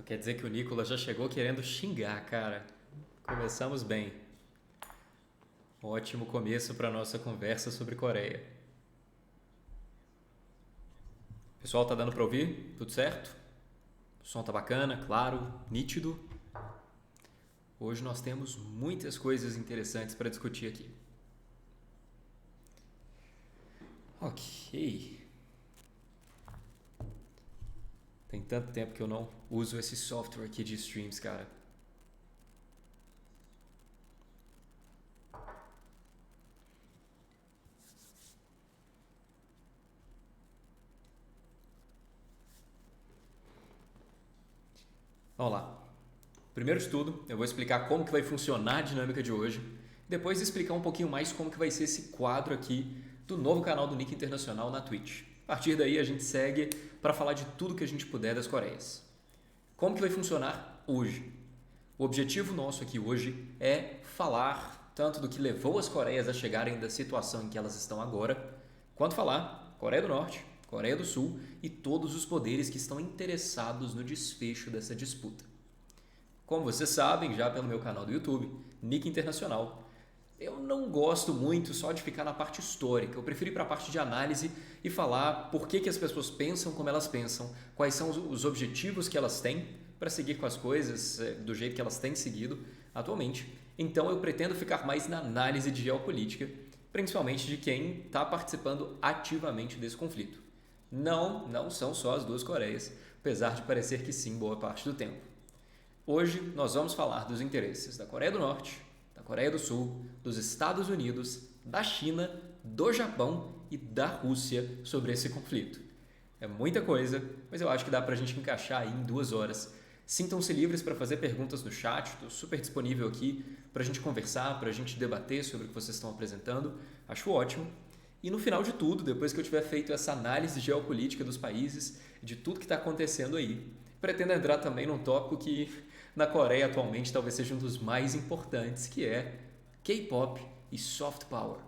Quer dizer que o Nicolas já chegou querendo xingar, cara. Começamos bem. Ótimo começo para nossa conversa sobre Coreia. Pessoal, tá dando para ouvir? Tudo certo? O som tá bacana, claro, nítido. Hoje nós temos muitas coisas interessantes para discutir aqui. Ok. Tem tanto tempo que eu não uso esse software aqui de streams, cara. Vamos lá. Primeiro de tudo, eu vou explicar como que vai funcionar a dinâmica de hoje, depois explicar um pouquinho mais como que vai ser esse quadro aqui do novo canal do Nick Internacional na Twitch. A partir daí a gente segue para falar de tudo que a gente puder das Coreias. Como que vai funcionar hoje? O objetivo nosso aqui hoje é falar tanto do que levou as Coreias a chegarem da situação em que elas estão agora, quanto falar Coreia do Norte, Coreia do Sul e todos os poderes que estão interessados no desfecho dessa disputa. Como vocês sabem, já pelo meu canal do YouTube, Nick Internacional, eu não gosto muito só de ficar na parte histórica. Eu prefiro ir para a parte de análise e falar por que as pessoas pensam como elas pensam, quais são os objetivos que elas têm para seguir com as coisas do jeito que elas têm seguido atualmente. Então eu pretendo ficar mais na análise de geopolítica, principalmente de quem está participando ativamente desse conflito. Não são só as duas Coreias, apesar de parecer que sim boa parte do tempo. Hoje nós vamos falar dos interesses da Coreia do Norte, da Coreia do Sul, dos Estados Unidos, da China, do Japão e da Rússia sobre esse conflito. É muita coisa, mas eu acho que dá pra gente encaixar aí em 2 horas. Sintam-se livres para fazer perguntas no chat, estou super disponível aqui para a gente conversar, para a gente debater sobre o que vocês estão apresentando. Acho ótimo. E no final de tudo, depois que eu tiver feito essa análise geopolítica dos países, de tudo que está acontecendo aí, pretendo entrar também num tópico que na Coreia atualmente talvez seja um dos mais importantes, que é K-pop e soft power.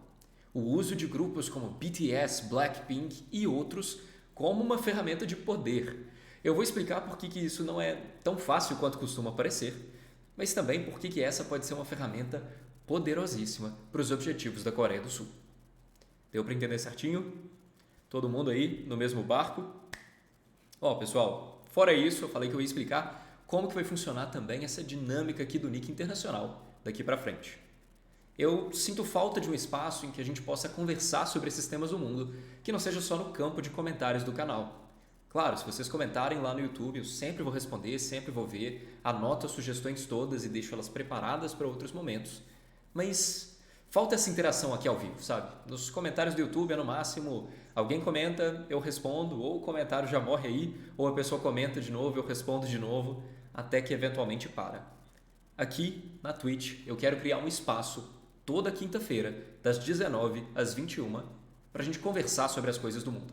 O uso de grupos como BTS, Blackpink e outros como uma ferramenta de poder. Eu vou explicar por que isso não é tão fácil quanto costuma parecer, mas também por que essa pode ser uma ferramenta poderosíssima para os objetivos da Coreia do Sul. Deu para entender certinho? Todo mundo aí no mesmo barco? Pessoal, fora isso, eu falei que eu ia explicar como que vai funcionar também essa dinâmica aqui do Nick Internacional daqui para frente. Eu sinto falta de um espaço em que a gente possa conversar sobre esses temas do mundo, que não seja só no campo de comentários do canal. Claro, se vocês comentarem lá no YouTube, eu sempre vou responder, sempre vou ver, anoto as sugestões todas e deixo elas preparadas para outros momentos. Mas falta essa interação aqui ao vivo, sabe? Nos comentários do YouTube é no máximo, alguém comenta, eu respondo, ou o comentário já morre aí, ou a pessoa comenta de novo, eu respondo de novo, até que eventualmente para. Aqui na Twitch eu quero criar um espaço toda quinta-feira, das 19 às 21, para a gente conversar sobre as coisas do mundo.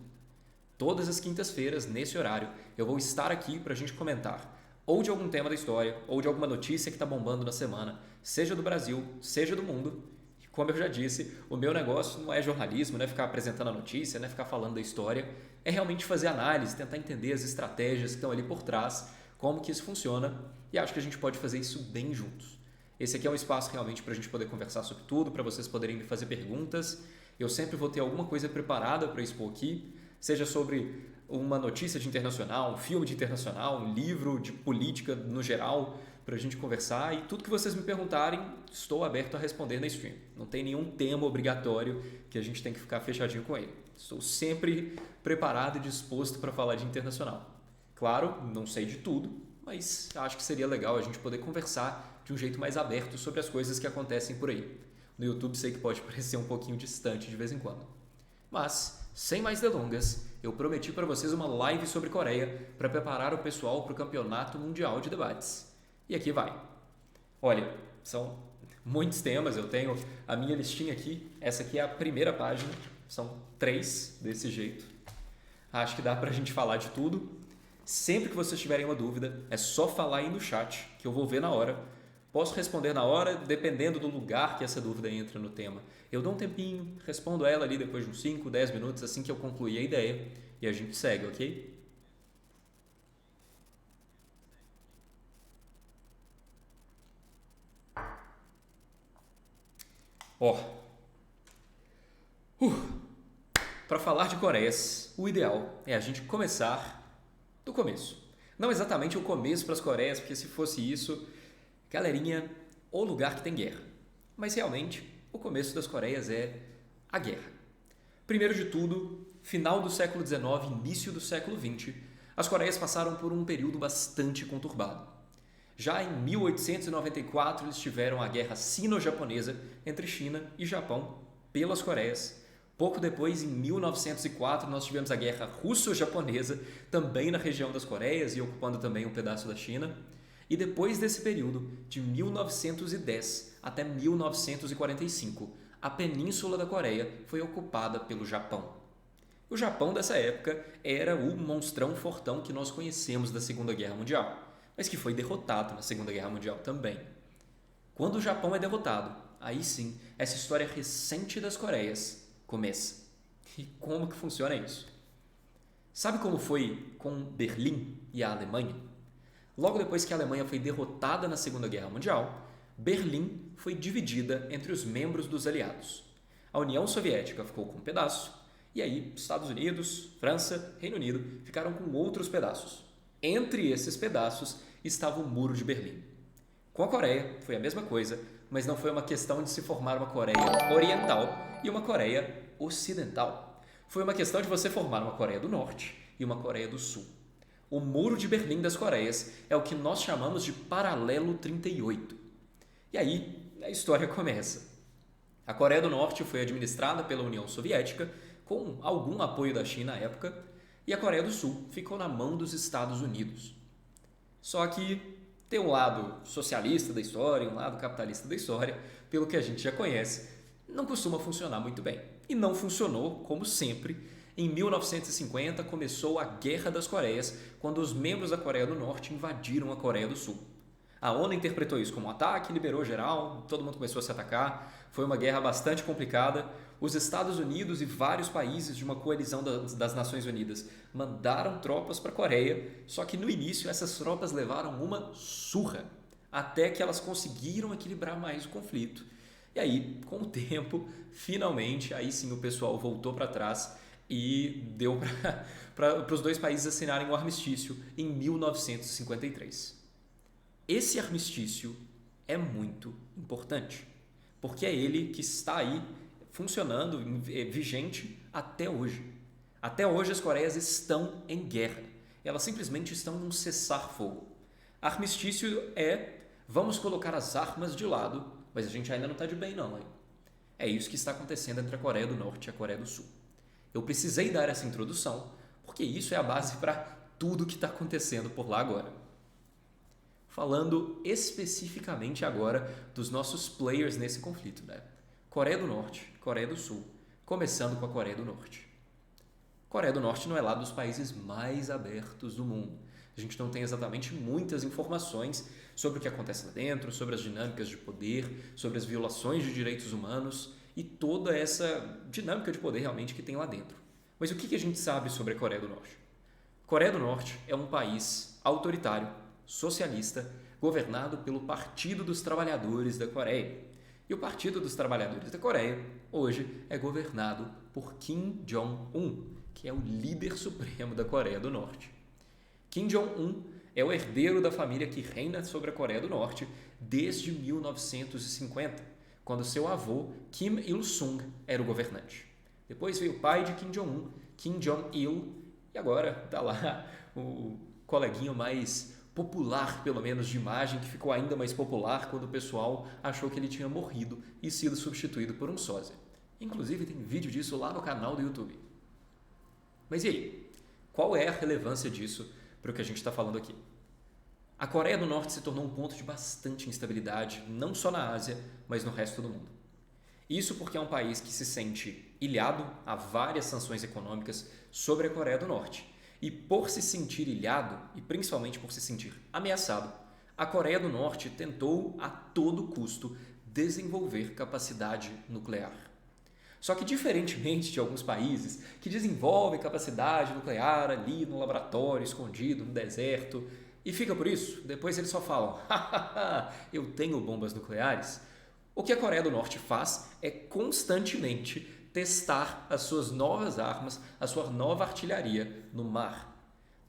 Todas as quintas-feiras, nesse horário, eu vou estar aqui para a gente comentar ou de algum tema da história, ou de alguma notícia que está bombando na semana, seja do Brasil, seja do mundo. E como eu já disse, o meu negócio não é jornalismo, não é ficar apresentando a notícia, não é ficar falando da história, é realmente fazer análise, tentar entender as estratégias que estão ali por trás, como que isso funciona, e acho que a gente pode fazer isso bem juntos. Esse aqui é um espaço realmente para a gente poder conversar sobre tudo, para vocês poderem me fazer perguntas. Eu sempre vou ter alguma coisa preparada para expor aqui, seja sobre uma notícia de internacional, um filme de internacional, um livro de política no geral, para a gente conversar. E tudo que vocês me perguntarem, estou aberto a responder na stream. Não tem nenhum tema obrigatório que a gente tem que ficar fechadinho com ele. Estou sempre preparado e disposto para falar de internacional. Claro, não sei de tudo, mas acho que seria legal a gente poder conversar de um jeito mais aberto sobre as coisas que acontecem por aí. No YouTube sei que pode parecer um pouquinho distante de vez em quando. Mas, sem mais delongas, eu prometi para vocês uma live sobre Coreia para preparar o pessoal para o Campeonato Mundial de Debates. E aqui vai. Olha, são muitos temas, eu tenho a minha listinha aqui, essa aqui é a primeira página, são 3 desse jeito. Acho que dá para a gente falar de tudo. Sempre que vocês tiverem uma dúvida, é só falar aí no chat, que eu vou ver na hora. Posso responder na hora, dependendo do lugar que essa dúvida entra no tema. Eu dou um tempinho, respondo ela ali depois de uns 5, 10 minutos, assim que eu concluir a ideia, e a gente segue, ok? Ó, para falar de Coreias, o ideal é a gente começar do começo. Não exatamente o começo para as Coreias, porque se fosse isso, galerinha, o lugar que tem guerra. Mas realmente, o começo das Coreias é a guerra. Primeiro de tudo, final do século XIX, início do século XX, as Coreias passaram por um período bastante conturbado. Já em 1894, eles tiveram a Guerra Sino-Japonesa entre China e Japão pelas Coreias. Pouco depois, em 1904, nós tivemos a Guerra Russo-Japonesa, também na região das Coreias e ocupando também um pedaço da China. E depois desse período, de 1910 até 1945, a Península da Coreia foi ocupada pelo Japão. O Japão dessa época era o monstrão fortão que nós conhecemos da Segunda Guerra Mundial, mas que foi derrotado na Segunda Guerra Mundial também. Quando o Japão é derrotado, aí sim, essa história recente das Coreias começa. E como que funciona isso? Sabe como foi com Berlim e a Alemanha? Logo depois que a Alemanha foi derrotada na Segunda Guerra Mundial, Berlim foi dividida entre os membros dos aliados. A União Soviética ficou com um pedaço, e aí Estados Unidos, França, Reino Unido ficaram com outros pedaços. Entre esses pedaços estava o Muro de Berlim. Com a Coreia foi a mesma coisa, mas não foi uma questão de se formar uma Coreia Oriental e uma Coreia Ocidental. Foi uma questão de você formar uma Coreia do Norte e uma Coreia do Sul. O Muro de Berlim das Coreias é o que nós chamamos de Paralelo 38. E aí a história começa. A Coreia do Norte foi administrada pela União Soviética, com algum apoio da China à época, e a Coreia do Sul ficou na mão dos Estados Unidos. Só que tem um lado socialista da história e um lado capitalista da história, pelo que a gente já conhece, não costuma funcionar muito bem. E não funcionou, como sempre. Em 1950 começou a Guerra das Coreias, quando os membros da Coreia do Norte invadiram a Coreia do Sul. A ONU interpretou isso como um ataque, liberou geral, todo mundo começou a se atacar. Foi uma guerra bastante complicada. Os Estados Unidos e vários países de uma coalizão das Nações Unidas mandaram tropas para a Coreia, só que no início essas tropas levaram uma surra, até que elas conseguiram equilibrar mais o conflito. E aí, com o tempo, finalmente, aí sim o pessoal voltou para trás e deu para os dois países assinarem o armistício em 1953. Esse armistício é muito importante, porque é ele que está aí funcionando, vigente até hoje. Até hoje as Coreias estão em guerra. Elas simplesmente estão num cessar-fogo. Armistício é, vamos colocar as armas de lado, mas a gente ainda não está de bem não. Hein? É isso que está acontecendo entre a Coreia do Norte e a Coreia do Sul. Eu precisei dar essa introdução, porque isso é a base para tudo que está acontecendo por lá agora. Falando especificamente agora dos nossos players nesse conflito, né? Coreia do Norte, Coreia do Sul, começando com a Coreia do Norte. Coreia do Norte não é lá dos países mais abertos do mundo. A gente não tem exatamente muitas informações sobre o que acontece lá dentro, sobre as dinâmicas de poder, sobre as violações de direitos humanos e toda essa dinâmica de poder realmente que tem lá dentro. Mas o que a gente sabe sobre a Coreia do Norte? Coreia do Norte é um país autoritário, socialista, governado pelo Partido dos Trabalhadores da Coreia. E o Partido dos Trabalhadores da Coreia, hoje, é governado por Kim Jong-un, que é o líder supremo da Coreia do Norte. Kim Jong-un é o herdeiro da família que reina sobre a Coreia do Norte desde 1950, quando seu avô, Kim Il-sung, era o governante. Depois veio o pai de Kim Jong-un, Kim Jong-il, e agora está lá o coleguinho mais popular, pelo menos de imagem, que ficou ainda mais popular quando o pessoal achou que ele tinha morrido e sido substituído por um sósia. Inclusive tem vídeo disso lá no canal do YouTube. Mas e aí? Qual é a relevância disso para o que a gente está falando aqui? A Coreia do Norte se tornou um ponto de bastante instabilidade, não só na Ásia, mas no resto do mundo. Isso porque é um país que se sente ilhado a várias sanções econômicas sobre a Coreia do Norte. E por se sentir ilhado, e principalmente por se sentir ameaçado, a Coreia do Norte tentou a todo custo desenvolver capacidade nuclear. Só que diferentemente de alguns países que desenvolvem capacidade nuclear ali no laboratório, escondido, no deserto, e fica por isso, depois eles só falam, hahaha, eu tenho bombas nucleares, O que a Coreia do Norte faz é constantemente testar as suas novas armas, a sua nova artilharia no mar.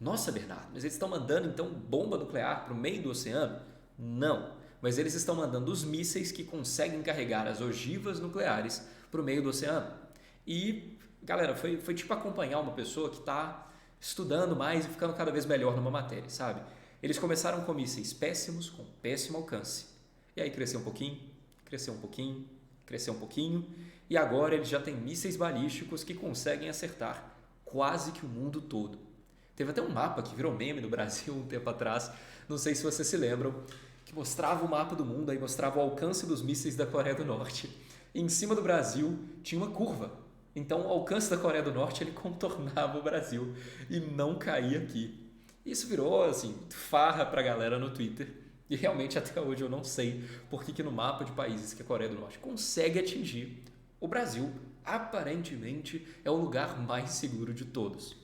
Nossa, Bernardo, mas eles estão mandando então bomba nuclear para o meio do oceano? Não, mas eles estão mandando os mísseis que conseguem carregar as ogivas nucleares para o meio do oceano. E, galera, foi tipo acompanhar uma pessoa que está estudando mais e ficando cada vez melhor numa matéria, sabe? Eles começaram com mísseis péssimos, com péssimo alcance. E aí cresceu um pouquinho, cresceu um pouquinho, cresceu um pouquinho, e agora eles já têm mísseis balísticos que conseguem acertar quase que o mundo todo. Teve até um mapa que virou meme no Brasil um tempo atrás, não sei se vocês se lembram, que mostrava o mapa do mundo, aí mostrava o alcance dos mísseis da Coreia do Norte. E em cima do Brasil tinha uma curva. Então o alcance da Coreia do Norte ele contornava o Brasil e não caía aqui. Isso virou assim, farra pra galera no Twitter. E realmente até hoje eu não sei por que no mapa de países que a Coreia do Norte consegue atingir, o Brasil aparentemente é o lugar mais seguro de todos.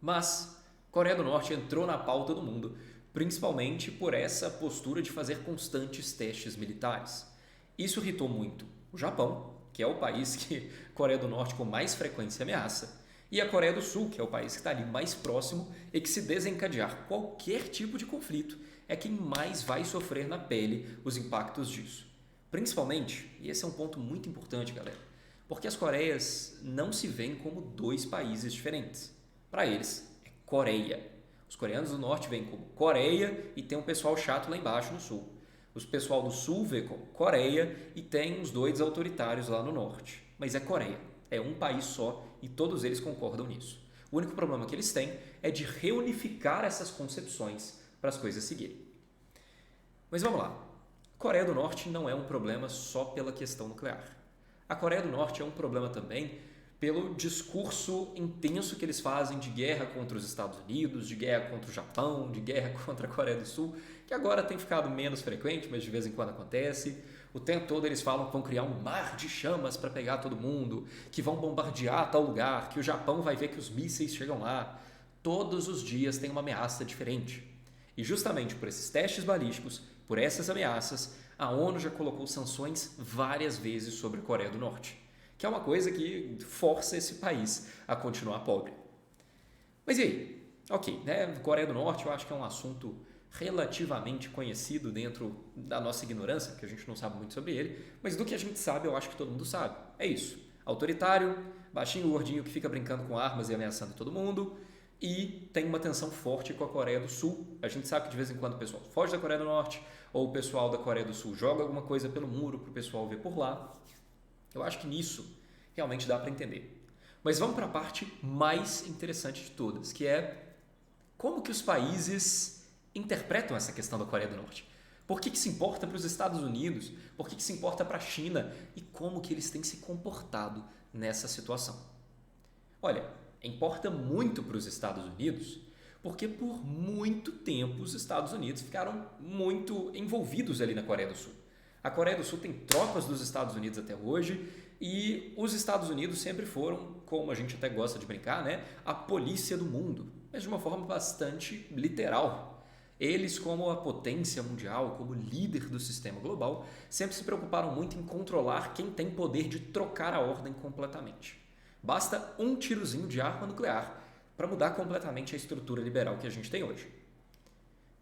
Mas Coreia do Norte entrou na pauta do mundo, principalmente por essa postura de fazer constantes testes militares. Isso irritou muito o Japão, que é o país que a Coreia do Norte com mais frequência ameaça, e a Coreia do Sul, que é o país que está ali mais próximo e que se desencadear qualquer tipo de conflito é quem mais vai sofrer na pele os impactos disso. Principalmente, e esse é um ponto muito importante, galera, porque as Coreias não se veem como dois países diferentes. Para eles, é Coreia. Os coreanos do norte veem como Coreia e tem um pessoal chato lá embaixo no sul. Os pessoal do sul vê como Coreia e tem uns doidos autoritários lá no norte. Mas é Coreia. É um país só e todos eles concordam nisso. O único problema que eles têm é de reunificar essas concepções para as coisas seguirem. Mas vamos lá. A Coreia do Norte não é um problema só pela questão nuclear. A Coreia do Norte é um problema também pelo discurso intenso que eles fazem de guerra contra os Estados Unidos, de guerra contra o Japão, de guerra contra a Coreia do Sul, que agora tem ficado menos frequente, mas de vez em quando acontece. O tempo todo eles falam que vão criar um mar de chamas para pegar todo mundo, que vão bombardear tal lugar, que o Japão vai ver que os mísseis chegam lá. Todos os dias tem uma ameaça diferente. E justamente por esses testes balísticos, por essas ameaças, a ONU já colocou sanções várias vezes sobre a Coreia do Norte, que é uma coisa que força esse país a continuar pobre. Mas e aí? Ok, né? Coreia do Norte eu acho que é um assunto relativamente conhecido dentro da nossa ignorância, que a gente não sabe muito sobre ele, mas do que a gente sabe eu acho que todo mundo sabe. É isso. Autoritário, baixinho, gordinho que fica brincando com armas e ameaçando todo mundo, e tem uma tensão forte com a Coreia do Sul. A gente sabe que de vez em quando o pessoal foge da Coreia do Norte ou o pessoal da Coreia do Sul joga alguma coisa pelo muro para o pessoal ver por lá. Eu acho que nisso realmente dá para entender. Mas vamos para a parte mais interessante de todas, que é como que os países interpretam essa questão da Coreia do Norte. Por que se importa para os Estados Unidos? Por que se importa para a China? E como que eles têm se comportado nessa situação? Olha, importa muito para os Estados Unidos, porque por muito tempo os Estados Unidos ficaram muito envolvidos ali na Coreia do Sul. A Coreia do Sul tem tropas dos Estados Unidos até hoje e os Estados Unidos sempre foram, como a gente até gosta de brincar, né, a polícia do mundo, mas de uma forma bastante literal. Eles, como a potência mundial, como líder do sistema global, sempre se preocuparam muito em controlar quem tem poder de trocar a ordem completamente. Basta um tirozinho de arma nuclear para mudar completamente a estrutura liberal que a gente tem hoje.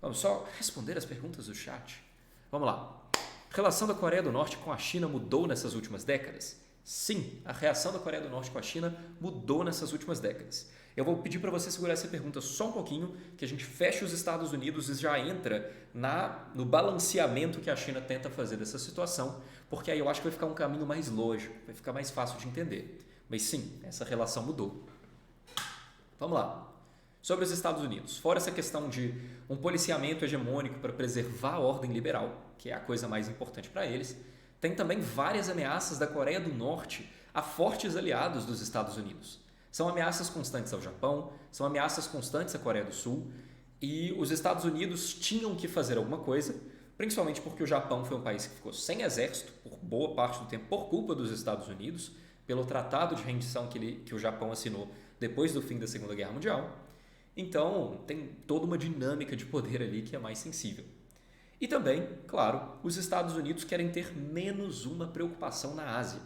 Vamos só responder as perguntas do chat? Vamos lá. A relação da Coreia do Norte com a China mudou nessas últimas décadas? Sim, a reação da Coreia do Norte com a China mudou nessas últimas décadas. Eu vou pedir para você segurar essa pergunta só um pouquinho, que a gente fecha os Estados Unidos e já entra no balanceamento que a China tenta fazer dessa situação, porque aí eu acho que vai ficar um caminho mais lógico, vai ficar mais fácil de entender. Mas sim, essa relação mudou. Vamos lá. Sobre os Estados Unidos, fora essa questão de um policiamento hegemônico para preservar a ordem liberal, que é a coisa mais importante para eles, tem também várias ameaças da Coreia do Norte a fortes aliados dos Estados Unidos. São ameaças constantes ao Japão, são ameaças constantes à Coreia do Sul, e os Estados Unidos tinham que fazer alguma coisa, principalmente porque o Japão foi um país que ficou sem exército por boa parte do tempo por culpa dos Estados Unidos, pelo tratado de rendição que o Japão assinou depois do fim da Segunda Guerra Mundial. Então, tem toda uma dinâmica de poder ali que é mais sensível. E também, claro, os Estados Unidos querem ter menos uma preocupação na Ásia.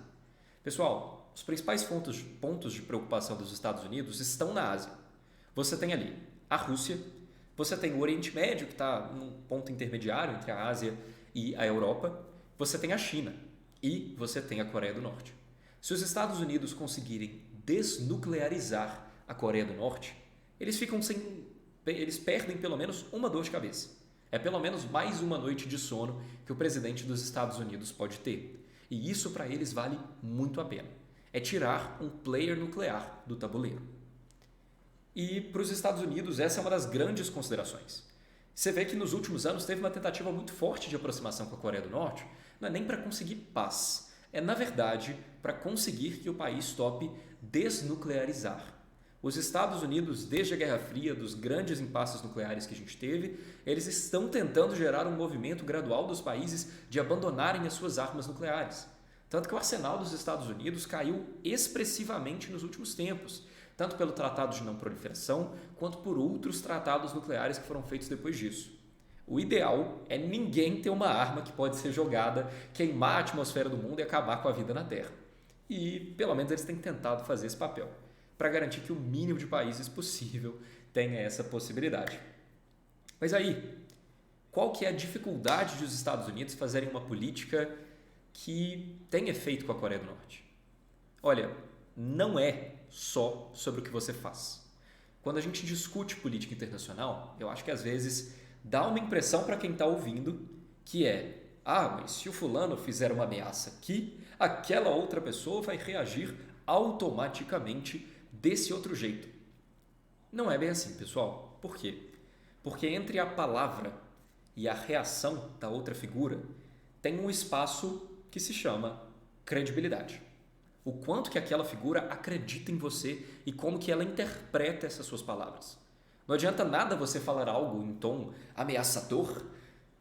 Pessoal, os principais pontos de preocupação dos Estados Unidos estão na Ásia. Você tem ali a Rússia, você tem o Oriente Médio, que está num ponto intermediário entre a Ásia e a Europa, você tem a China e você tem a Coreia do Norte. Se os Estados Unidos conseguirem desnuclearizar a Coreia do Norte, eles perdem pelo menos uma dor de cabeça. É pelo menos mais uma noite de sono que o presidente dos Estados Unidos pode ter. E isso para eles vale muito a pena. É tirar um player nuclear do tabuleiro. E para os Estados Unidos, essa é uma das grandes considerações. Você vê que nos últimos anos teve uma tentativa muito forte de aproximação com a Coreia do Norte, não é nem para conseguir paz, é na verdade para conseguir que o país tope desnuclearizar. Os Estados Unidos, desde a Guerra Fria, dos grandes impasses nucleares que a gente teve, eles estão tentando gerar um movimento gradual dos países de abandonarem as suas armas nucleares. Tanto que o arsenal dos Estados Unidos caiu expressivamente nos últimos tempos, tanto pelo Tratado de Não Proliferação, quanto por outros tratados nucleares que foram feitos depois disso. O ideal é ninguém ter uma arma que pode ser jogada, queimar a atmosfera do mundo e acabar com a vida na Terra. E, pelo menos, eles têm tentado fazer esse papel, para garantir que o mínimo de países possível tenha essa possibilidade. Mas aí, qual que é a dificuldade de os Estados Unidos fazerem uma política que tem efeito com a Coreia do Norte? Olha, não é só sobre o que você faz. Quando a gente discute política internacional, eu acho que às vezes dá uma impressão para quem está ouvindo que é: mas se o fulano fizer uma ameaça aqui, aquela outra pessoa vai reagir automaticamente desse outro jeito. Não é bem assim, pessoal. Por quê? Porque entre a palavra e a reação da outra figura tem um espaço que se chama credibilidade. O quanto que aquela figura acredita em você e como que ela interpreta essas suas palavras. Não adianta nada você falar algo em tom ameaçador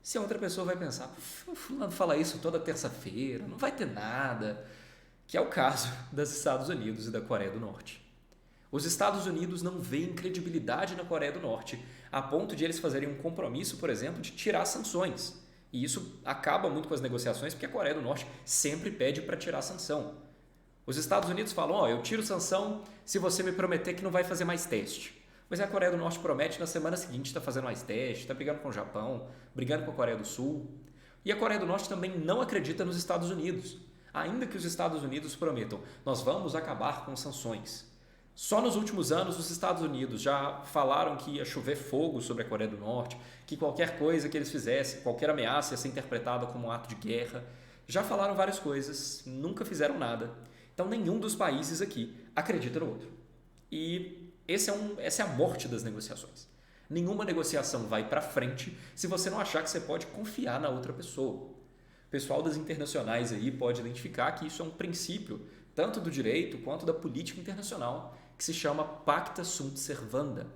se a outra pessoa vai pensar: o fulano fala isso toda terça-feira, não vai ter nada. Que é o caso dos Estados Unidos e da Coreia do Norte. Os Estados Unidos não veem credibilidade na Coreia do Norte a ponto de eles fazerem um compromisso, por exemplo, de tirar sanções. E isso acaba muito com as negociações porque a Coreia do Norte sempre pede para tirar sanção. Os Estados Unidos falam: eu tiro sanção se você me prometer que não vai fazer mais teste. Mas a Coreia do Norte promete, na semana seguinte está fazendo mais teste, está brigando com o Japão, brigando com a Coreia do Sul. E a Coreia do Norte também não acredita nos Estados Unidos, ainda que os Estados Unidos prometam: nós vamos acabar com sanções. Só nos últimos anos os Estados Unidos já falaram que ia chover fogo sobre a Coreia do Norte, que qualquer coisa que eles fizessem, qualquer ameaça ia ser interpretada como um ato de guerra. Já falaram várias coisas, nunca fizeram nada. Então nenhum dos países aqui acredita no outro. E essa é a morte das negociações. Nenhuma negociação vai para frente se você não achar que você pode confiar na outra pessoa. O pessoal das internacionais aí pode identificar que isso é um princípio, tanto do direito quanto da política internacional, que se chama Pacta Sunt Servanda.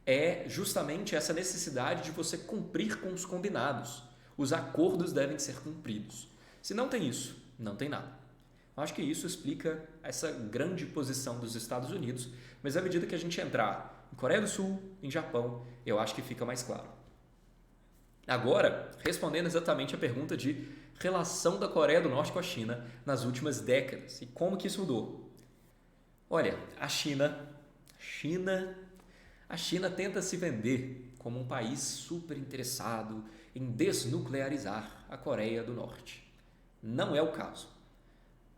É justamente essa necessidade de você cumprir com os combinados. Os acordos devem ser cumpridos. Se não tem isso, não tem nada. Acho que isso explica essa grande posição dos Estados Unidos, mas à medida que a gente entrar em Coreia do Sul, em Japão, eu acho que fica mais claro. Agora, respondendo exatamente a pergunta de relação da Coreia do Norte com a China nas últimas décadas e como que isso mudou. Olha, a China tenta se vender como um país super interessado em desnuclearizar a Coreia do Norte. Não é o caso.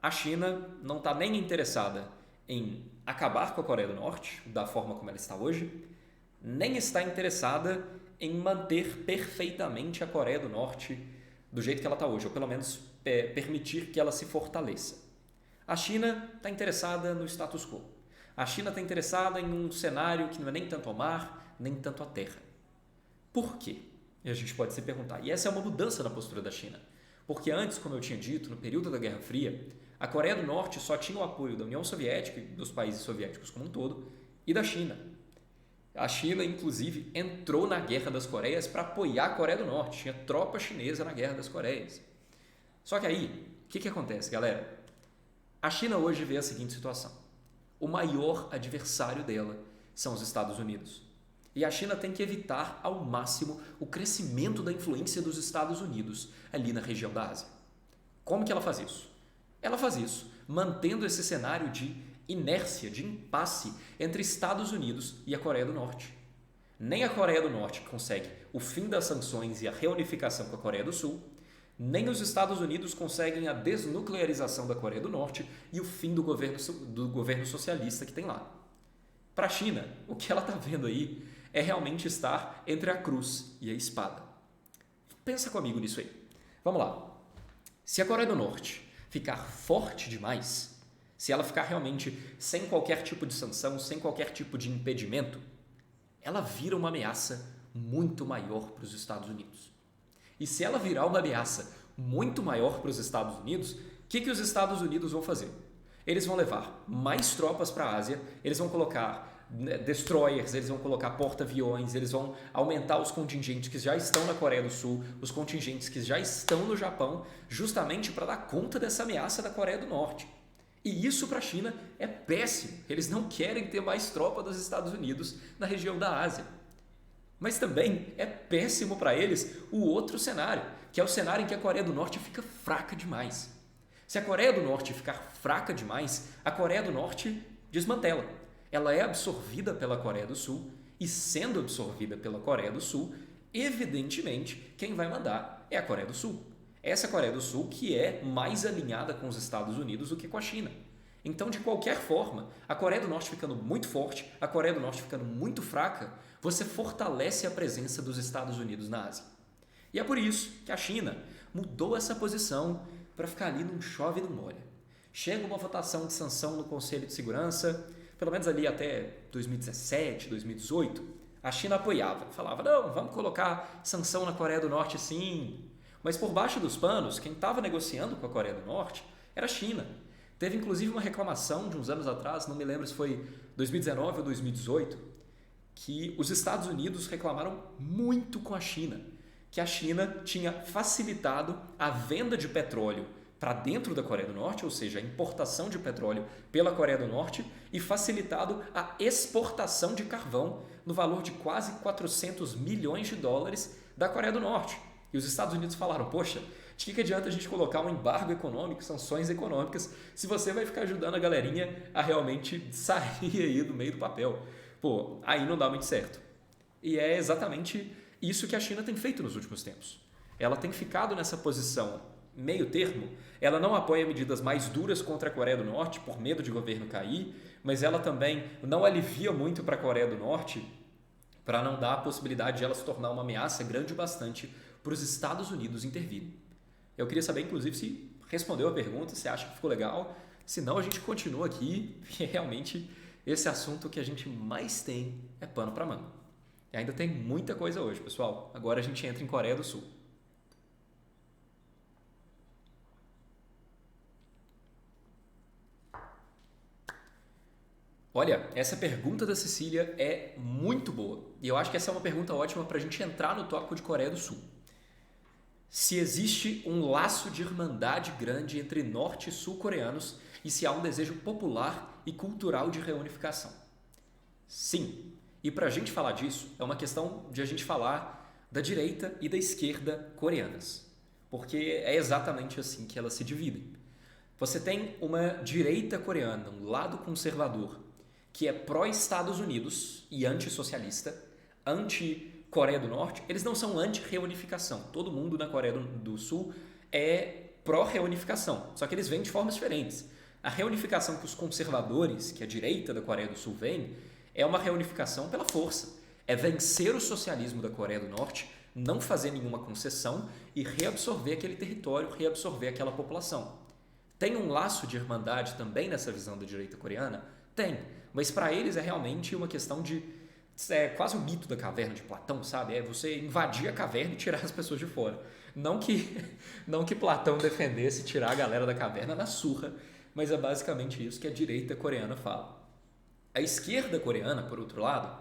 A China não está nem interessada em acabar com a Coreia do Norte, da forma como ela está hoje, nem está interessada em manter perfeitamente a Coreia do Norte do jeito que ela está hoje, ou pelo menos permitir que ela se fortaleça. A China está interessada no status quo. A China está interessada em um cenário que não é nem tanto ao mar, nem tanto à terra. Por quê? E a gente pode se perguntar. E essa é uma mudança na postura da China. Porque antes, como eu tinha dito, no período da Guerra Fria, a Coreia do Norte só tinha o apoio da União Soviética, dos países soviéticos como um todo, e da China. A China, inclusive, entrou na Guerra das Coreias para apoiar a Coreia do Norte. Tinha tropa chinesa na Guerra das Coreias. Só que aí, o que acontece, galera? A China hoje vê a seguinte situação. O maior adversário dela são os Estados Unidos. E a China tem que evitar ao máximo o crescimento da influência dos Estados Unidos ali na região da Ásia. Como que ela faz isso? Ela faz isso mantendo esse cenário de inércia, de impasse entre Estados Unidos e a Coreia do Norte. Nem a Coreia do Norte consegue o fim das sanções e a reunificação com a Coreia do Sul, nem os Estados Unidos conseguem a desnuclearização da Coreia do Norte e o fim do governo socialista que tem lá. Para a China, o que ela está vendo aí é realmente estar entre a cruz e a espada. Pensa comigo nisso aí. Vamos lá. Se a Coreia do Norte ficar forte demais, se ela ficar realmente sem qualquer tipo de sanção, sem qualquer tipo de impedimento, ela vira uma ameaça muito maior para os Estados Unidos. E se ela virar uma ameaça muito maior para os Estados Unidos, o que os Estados Unidos vão fazer? Eles vão levar mais tropas para a Ásia, eles vão colocar destroyers, eles vão colocar porta-aviões, eles vão aumentar os contingentes que já estão na Coreia do Sul, os contingentes que já estão no Japão, justamente para dar conta dessa ameaça da Coreia do Norte. E isso para a China é péssimo. Eles não querem ter mais tropa dos Estados Unidos na região da Ásia. Mas também é péssimo para eles o outro cenário, que é o cenário em que a Coreia do Norte fica fraca demais. Se a Coreia do Norte ficar fraca demais, a Coreia do Norte desmantela. Ela é absorvida pela Coreia do Sul e, sendo absorvida pela Coreia do Sul, evidentemente, quem vai mandar é a Coreia do Sul. Essa Coreia do Sul que é mais alinhada com os Estados Unidos do que com a China. Então, de qualquer forma, a Coreia do Norte ficando muito forte, a Coreia do Norte ficando muito fraca, você fortalece a presença dos Estados Unidos na Ásia. E é por isso que a China mudou essa posição para ficar ali num chove e não molha. Chega uma votação de sanção no Conselho de Segurança, pelo menos ali até 2017, 2018, a China apoiava, falava, não, vamos colocar sanção na Coreia do Norte sim. Mas por baixo dos panos, quem estava negociando com a Coreia do Norte era a China. Teve inclusive uma reclamação de uns anos atrás, não me lembro se foi 2019 ou 2018, que os Estados Unidos reclamaram muito com a China, que a China tinha facilitado a venda de petróleo para dentro da Coreia do Norte, ou seja, a importação de petróleo pela Coreia do Norte e facilitado a exportação de carvão no valor de quase 400 milhões de dólares da Coreia do Norte. E os Estados Unidos falaram, poxa, de que adianta a gente colocar um embargo econômico, sanções econômicas, se você vai ficar ajudando a galerinha a realmente sair aí do meio do papel? Pô, aí não dá muito certo. E é exatamente isso que a China tem feito nos últimos tempos. Ela tem ficado nessa posição meio termo, ela não apoia medidas mais duras contra a Coreia do Norte por medo de o governo cair, mas ela também não alivia muito para a Coreia do Norte para não dar a possibilidade de ela se tornar uma ameaça grande bastante para os Estados Unidos intervirem. Eu queria saber, inclusive, se respondeu a pergunta, se acha que ficou legal. Se não, a gente continua aqui, porque realmente esse assunto que a gente mais tem é pano para manga. E ainda tem muita coisa hoje, pessoal. Agora a gente entra em Coreia do Sul. Olha, essa pergunta da Cecília é muito boa. E eu acho que essa é uma pergunta ótima para a gente entrar no tópico de Coreia do Sul. Se existe um laço de irmandade grande entre norte e sul-coreanos e se há um desejo popular e cultural de reunificação. Sim, e para a gente falar disso, é uma questão de a gente falar da direita e da esquerda coreanas, porque é exatamente assim que elas se dividem. Você tem uma direita coreana, um lado conservador, que é pró-Estados Unidos e antissocialista, anti-Coreia do Norte. Eles não são anti-reunificação. Todo mundo na Coreia do Sul é pró-reunificação, só que eles vêm de formas diferentes. A reunificação que os conservadores, que a direita da Coreia do Sul vem, é uma reunificação pela força. É vencer o socialismo da Coreia do Norte, não fazer nenhuma concessão e reabsorver aquele território, reabsorver aquela população. Tem um laço de irmandade também nessa visão da direita coreana? Tem, mas para eles é realmente uma questão de... É quase o mito da caverna de Platão, sabe? É você invadir a caverna e tirar as pessoas de fora. Não que Platão defendesse tirar a galera da caverna na surra, mas é basicamente isso que a direita coreana fala. A esquerda coreana, por outro lado,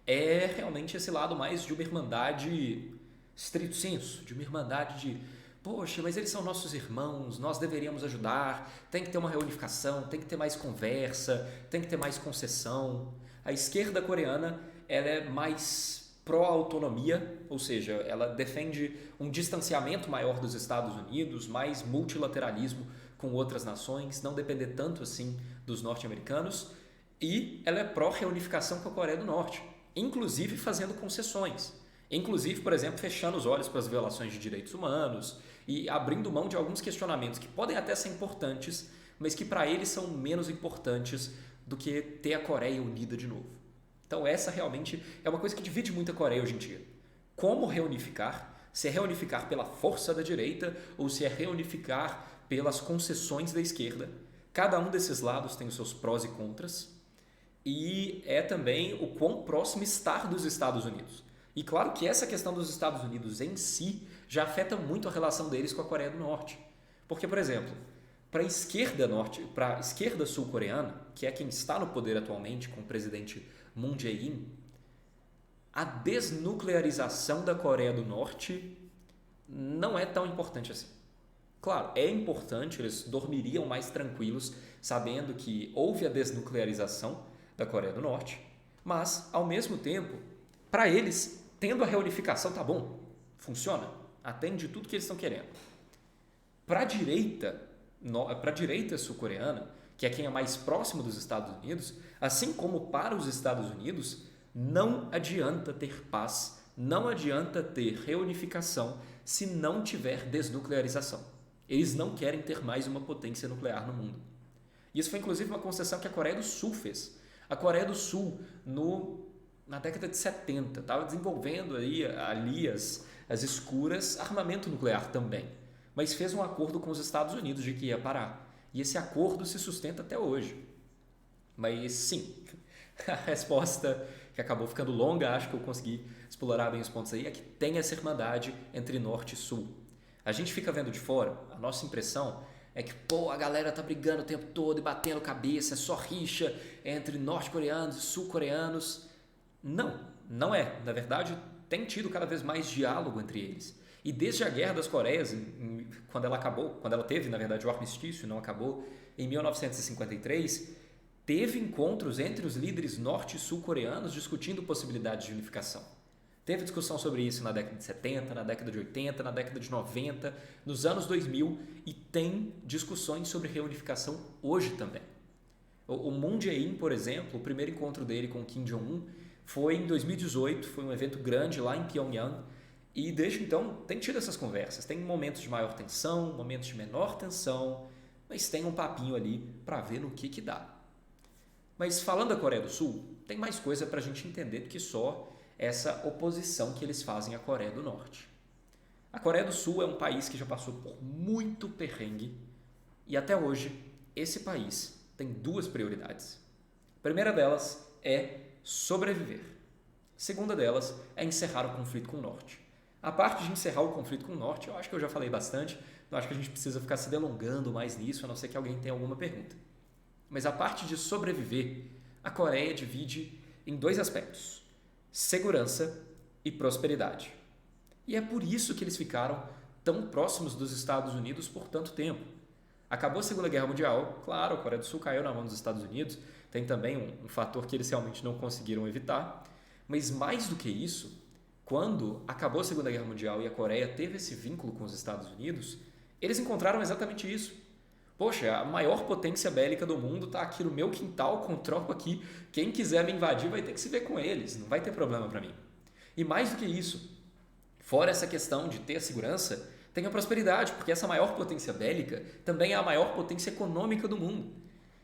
é realmente esse lado mais de uma irmandade stricto sensu, de uma irmandade de, poxa, mas eles são nossos irmãos, nós deveríamos ajudar, tem que ter uma reunificação, tem que ter mais conversa, tem que ter mais concessão. A esquerda coreana ela é mais pró-autonomia, ou seja, ela defende um distanciamento maior dos Estados Unidos, mais multilateralismo com outras nações, não depender tanto assim dos norte-americanos, e ela é pró-reunificação com a Coreia do Norte, inclusive fazendo concessões. Inclusive, por exemplo, fechando os olhos para as violações de direitos humanos e abrindo mão de alguns questionamentos que podem até ser importantes, mas que para eles são menos importantes do que ter a Coreia unida de novo. Então essa realmente é uma coisa que divide muito a Coreia hoje em dia. Como reunificar? Se é reunificar pela força da direita ou se é reunificar pelas concessões da esquerda. Cada um desses lados tem os seus prós e contras. E é também o quão próximo estar dos Estados Unidos. E claro que essa questão dos Estados Unidos em si já afeta muito a relação deles com a Coreia do Norte. Porque, por exemplo, para a esquerda sul-coreana, que é quem está no poder atualmente com o presidente Moon Jae-in, a desnuclearização da Coreia do Norte não é tão importante assim. Claro, é importante, eles dormiriam mais tranquilos sabendo que houve a desnuclearização da Coreia do Norte, mas, ao mesmo tempo, para eles, tendo a reunificação, tá bom, funciona, atende tudo que eles estão querendo. Para a direita sul-coreana, que é quem é mais próximo dos Estados Unidos, assim como para os Estados Unidos, não adianta ter paz, não adianta ter reunificação se não tiver desnuclearização. Eles não querem ter mais uma potência nuclear no mundo. Isso foi inclusive uma concessão que a Coreia do Sul fez. A Coreia do Sul, na década de 70, estava desenvolvendo ali as escuras armamento nuclear também, mas fez um acordo com os Estados Unidos de que ia parar. E esse acordo se sustenta até hoje. Mas sim, a resposta que acabou ficando longa, acho que eu consegui explorar bem os pontos aí, é que tem essa irmandade entre norte e sul. A gente fica vendo de fora, a nossa impressão é que a galera tá brigando o tempo todo e batendo cabeça, é só rixa entre norte-coreanos e sul-coreanos. Não é. Na verdade, tem tido cada vez mais diálogo entre eles. E desde a Guerra das Coreias, quando ela teve, na verdade, o armistício, não acabou, em 1953, teve encontros entre os líderes norte e sul-coreanos discutindo possibilidades de unificação. Teve discussão sobre isso na década de 70, na década de 80, na década de 90, nos anos 2000 e tem discussões sobre reunificação hoje também. O Moon Jae-in, por exemplo, o primeiro encontro dele com Kim Jong-un foi em 2018, foi um evento grande lá em Pyongyang e desde então tem tido essas conversas. Tem momentos de maior tensão, momentos de menor tensão, mas tem um papinho ali para ver no que dá. Mas falando da Coreia do Sul, tem mais coisa para a gente entender do que só essa oposição que eles fazem à Coreia do Norte. A Coreia do Sul é um país que já passou por muito perrengue e até hoje esse país tem duas prioridades. A primeira delas é sobreviver. A segunda delas é encerrar o conflito com o Norte. A parte de encerrar o conflito com o Norte, eu acho que eu já falei bastante, não acho que a gente precisa ficar se delongando mais nisso, a não ser que alguém tenha alguma pergunta. Mas a parte de sobreviver, a Coreia divide em dois aspectos: segurança e prosperidade. E é por isso que eles ficaram tão próximos dos Estados Unidos por tanto tempo. Acabou a Segunda Guerra Mundial, claro, a Coreia do Sul caiu na mão dos Estados Unidos, tem também um fator que eles realmente não conseguiram evitar, mas mais do que isso, quando acabou a Segunda Guerra Mundial e a Coreia teve esse vínculo com os Estados Unidos, eles encontraram exatamente isso. Poxa, a maior potência bélica do mundo está aqui no meu quintal com tropa aqui. Quem quiser me invadir vai ter que se ver com eles, não vai ter problema para mim. E mais do que isso, fora essa questão de ter a segurança, tem a prosperidade, porque essa maior potência bélica também é a maior potência econômica do mundo.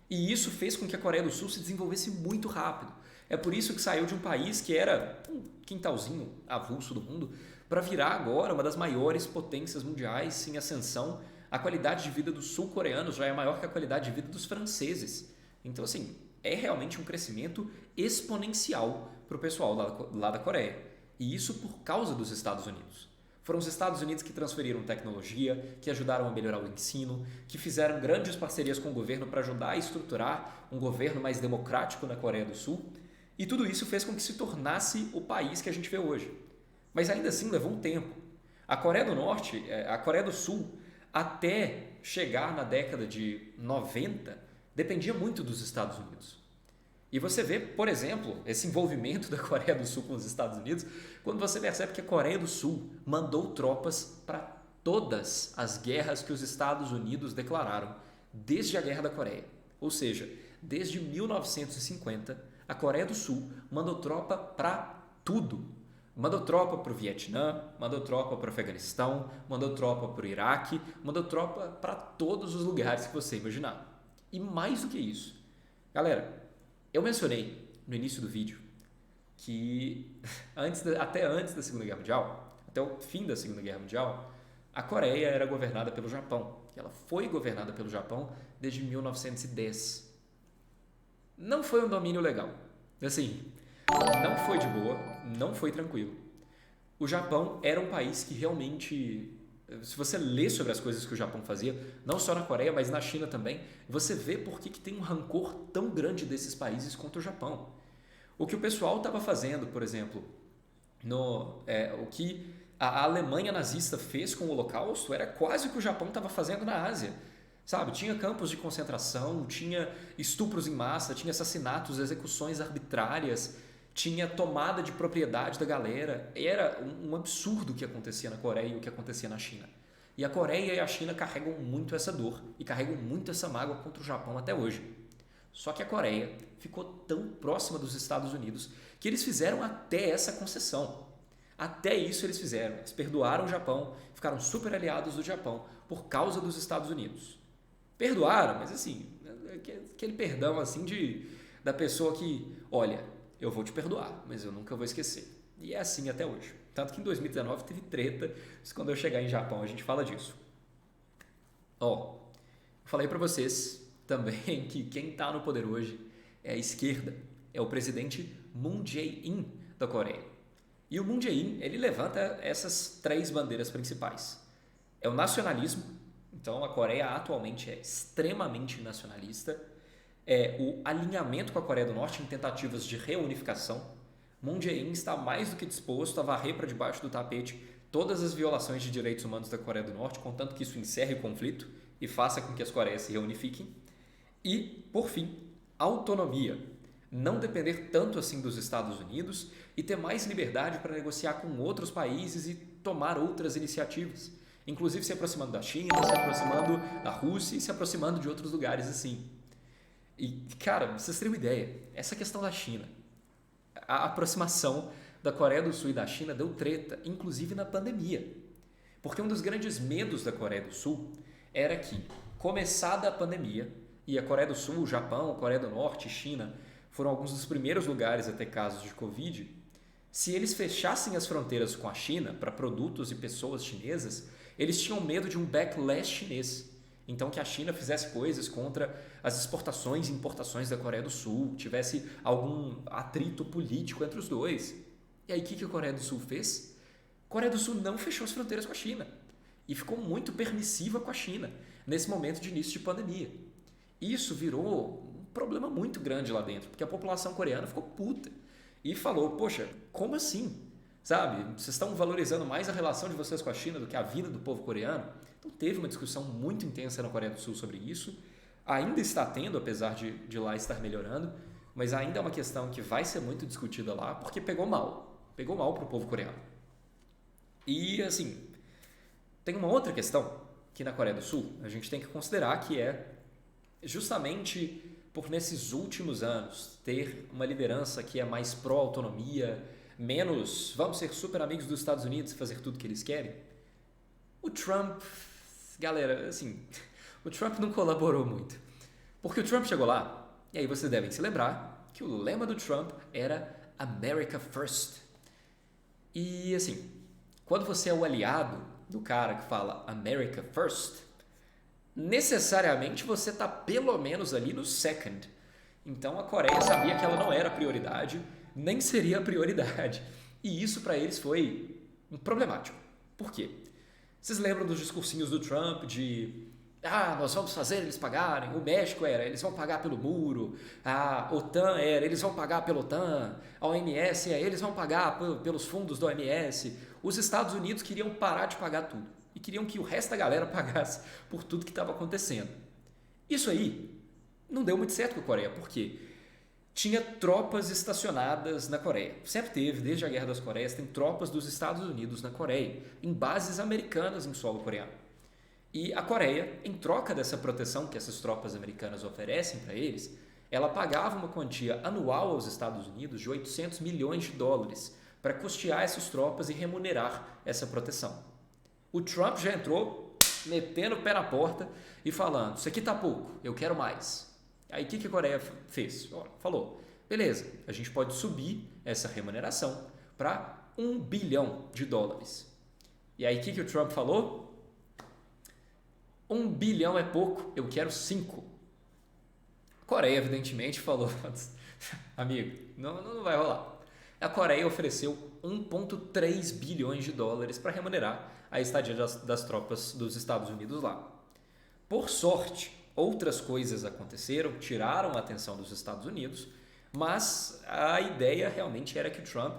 E isso fez com que a Coreia do Sul se desenvolvesse muito rápido. É por isso que saiu de um país que era um quintalzinho avulso do mundo para virar agora uma das maiores potências mundiais em ascensão. A qualidade de vida dos sul-coreanos já é maior que a qualidade de vida dos franceses. Então, assim, é realmente um crescimento exponencial para o pessoal lá da Coreia. E isso por causa dos Estados Unidos. Foram os Estados Unidos que transferiram tecnologia, que ajudaram a melhorar o ensino, que fizeram grandes parcerias com o governo para ajudar a estruturar um governo mais democrático na Coreia do Sul. E tudo isso fez com que se tornasse o país que a gente vê hoje. Mas ainda assim levou um tempo. A Coreia do Sul, até chegar na década de 90, dependia muito dos Estados Unidos. E você vê, por exemplo, esse envolvimento da Coreia do Sul com os Estados Unidos, quando você percebe que a Coreia do Sul mandou tropas para todas as guerras que os Estados Unidos declararam, desde a Guerra da Coreia. Ou seja, desde 1950, a Coreia do Sul mandou tropa para tudo. Mandou tropa para o Vietnã, mandou tropa para o Afeganistão, mandou tropa para o Iraque, mandou tropa para todos os lugares que você imaginar. E mais do que isso, galera, eu mencionei no início do vídeo que até antes da Segunda Guerra Mundial, até o fim da Segunda Guerra Mundial, a Coreia era governada pelo Japão. Ela foi governada pelo Japão desde 1910. Não foi um domínio legal. Assim, não foi de boa, não foi tranquilo. O Japão era um país que realmente, se você lê sobre as coisas que o Japão fazia, não só na Coreia, mas na China também, você vê por que tem um rancor tão grande desses países contra o Japão. O que o pessoal estava fazendo, por exemplo, o que a Alemanha nazista fez com o Holocausto era quase o que o Japão estava fazendo na Ásia. Sabe, tinha campos de concentração, tinha estupros em massa, tinha assassinatos, execuções arbitrárias, tinha tomada de propriedade da galera. Era um absurdo o que acontecia na Coreia e o que acontecia na China. E a Coreia e a China carregam muito essa dor e carregam muito essa mágoa contra o Japão até hoje. Só que a Coreia ficou tão próxima dos Estados Unidos que eles fizeram até essa concessão. Até isso eles fizeram. Eles perdoaram o Japão, ficaram super aliados do Japão por causa dos Estados Unidos. Perdoaram, mas assim, aquele perdão assim da pessoa que, olha, eu vou te perdoar, mas eu nunca vou esquecer. E é assim até hoje. Tanto que em 2019 teve treta, mas quando eu chegar em Japão a gente fala disso. Ó, falei para vocês também que quem está no poder hoje é a esquerda, é o presidente Moon Jae-in da Coreia. E o Moon Jae-in, ele levanta essas 3 bandeiras principais. É o nacionalismo, então a Coreia atualmente é extremamente nacionalista, é o alinhamento com a Coreia do Norte em tentativas de reunificação. Moon Jae-in está mais do que disposto a varrer para debaixo do tapete todas as violações de direitos humanos da Coreia do Norte, contanto que isso encerre o conflito e faça com que as Coreias se reunifiquem. E, por fim, autonomia. Não depender tanto assim dos Estados Unidos e ter mais liberdade para negociar com outros países e tomar outras iniciativas. Inclusive se aproximando da China, se aproximando da Rússia e se aproximando de outros lugares assim. E, cara, pra vocês terem uma ideia, essa questão da China, a aproximação da Coreia do Sul e da China deu treta, inclusive na pandemia. Porque um dos grandes medos da Coreia do Sul era que, começada a pandemia, e a Coreia do Sul, o Japão, a Coreia do Norte e China foram alguns dos primeiros lugares a ter casos de Covid, se eles fechassem as fronteiras com a China para produtos e pessoas chinesas, eles tinham medo de um backlash chinês. Então, que a China fizesse coisas contra as exportações e importações da Coreia do Sul, tivesse algum atrito político entre os dois. E aí, o que a Coreia do Sul fez? A Coreia do Sul não fechou as fronteiras com a China e ficou muito permissiva com a China nesse momento de início de pandemia. Isso virou um problema muito grande lá dentro, porque a população coreana ficou puta e falou, poxa, como assim? Sabe, vocês estão valorizando mais a relação de vocês com a China do que a vida do povo coreano? Então teve uma discussão muito intensa na Coreia do Sul sobre isso, ainda está tendo, apesar de lá estar melhorando, mas ainda é uma questão que vai ser muito discutida lá, porque pegou mal para o povo coreano. E assim, tem uma outra questão que na Coreia do Sul a gente tem que considerar, que é justamente por nesses últimos anos ter uma liderança que é mais pró-autonomia, menos vamos ser super amigos dos Estados Unidos e fazer tudo que eles querem. O Trump, galera, assim, o Trump não colaborou muito. Porque o Trump chegou lá, e aí vocês devem se lembrar que o lema do Trump era America First. E assim, quando você é o aliado do cara que fala America First, necessariamente você está pelo menos ali no second. Então a Coreia sabia que ela não era prioridade, nem seria a prioridade. E isso para eles foi problemático. Por quê? Vocês lembram dos discursinhos do Trump de nós vamos fazer eles pagarem, o México era, eles vão pagar pelo muro, a OTAN era, eles vão pagar pela OTAN, a OMS eles vão pagar pelos fundos da OMS. Os Estados Unidos queriam parar de pagar tudo e queriam que o resto da galera pagasse por tudo que estava acontecendo. Isso aí não deu muito certo com a Coreia, porque tinha tropas estacionadas na Coreia. Sempre teve, desde a Guerra das Coreias, tem tropas dos Estados Unidos na Coreia, em bases americanas em solo coreano. E a Coreia, em troca dessa proteção que essas tropas americanas oferecem para eles, ela pagava uma quantia anual aos Estados Unidos de 800 milhões de dólares para custear essas tropas e remunerar essa proteção. O Trump já entrou metendo o pé na porta e falando, isso aqui tá pouco, eu quero mais. Aí o que a Coreia fez? Falou, beleza, a gente pode subir essa remuneração para $1 bilhão. E aí o que o Trump falou? 1 bilhão é pouco, eu quero 5. A Coreia, evidentemente, falou, amigo, não vai rolar. A Coreia ofereceu 1,3 bilhões de dólares para remunerar a estadia das tropas dos Estados Unidos lá. Por sorte, outras coisas aconteceram, tiraram a atenção dos Estados Unidos, mas a ideia realmente era que o Trump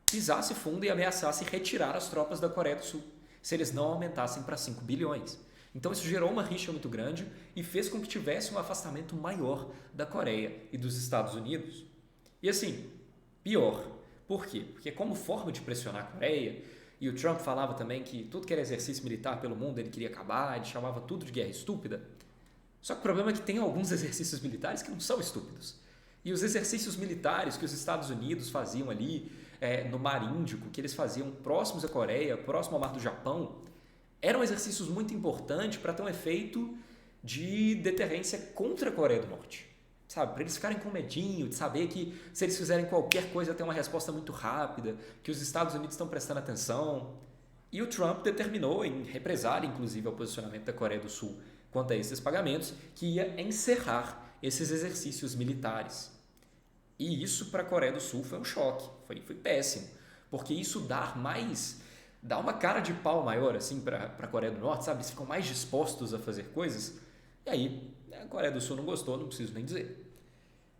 pisasse fundo e ameaçasse retirar as tropas da Coreia do Sul, se eles não aumentassem para 5 bilhões. Então isso gerou uma rixa muito grande e fez com que tivesse um afastamento maior da Coreia e dos Estados Unidos. E assim, pior. Por quê? Porque como forma de pressionar a Coreia, e o Trump falava também que tudo que era exercício militar pelo mundo ele queria acabar, ele chamava tudo de guerra estúpida. Só que o problema é que tem alguns exercícios militares que não são estúpidos. E os exercícios militares que os Estados Unidos faziam ali no Mar Índico, que eles faziam próximos à Coreia, próximo ao Mar do Japão, eram exercícios muito importantes para ter um efeito de deterrência contra a Coreia do Norte. Sabe? Para eles ficarem com medinho de saber que se eles fizerem qualquer coisa tem uma resposta muito rápida, que os Estados Unidos estão prestando atenção. E o Trump determinou, em represália inclusive ao posicionamento da Coreia do Sul quanto a esses pagamentos, que ia encerrar esses exercícios militares. E isso para a Coreia do Sul foi um choque, foi péssimo, porque isso dá uma cara de pau maior assim para a Coreia do Norte, sabe? Eles ficam mais dispostos a fazer coisas. E aí a Coreia do Sul não gostou, não preciso nem dizer.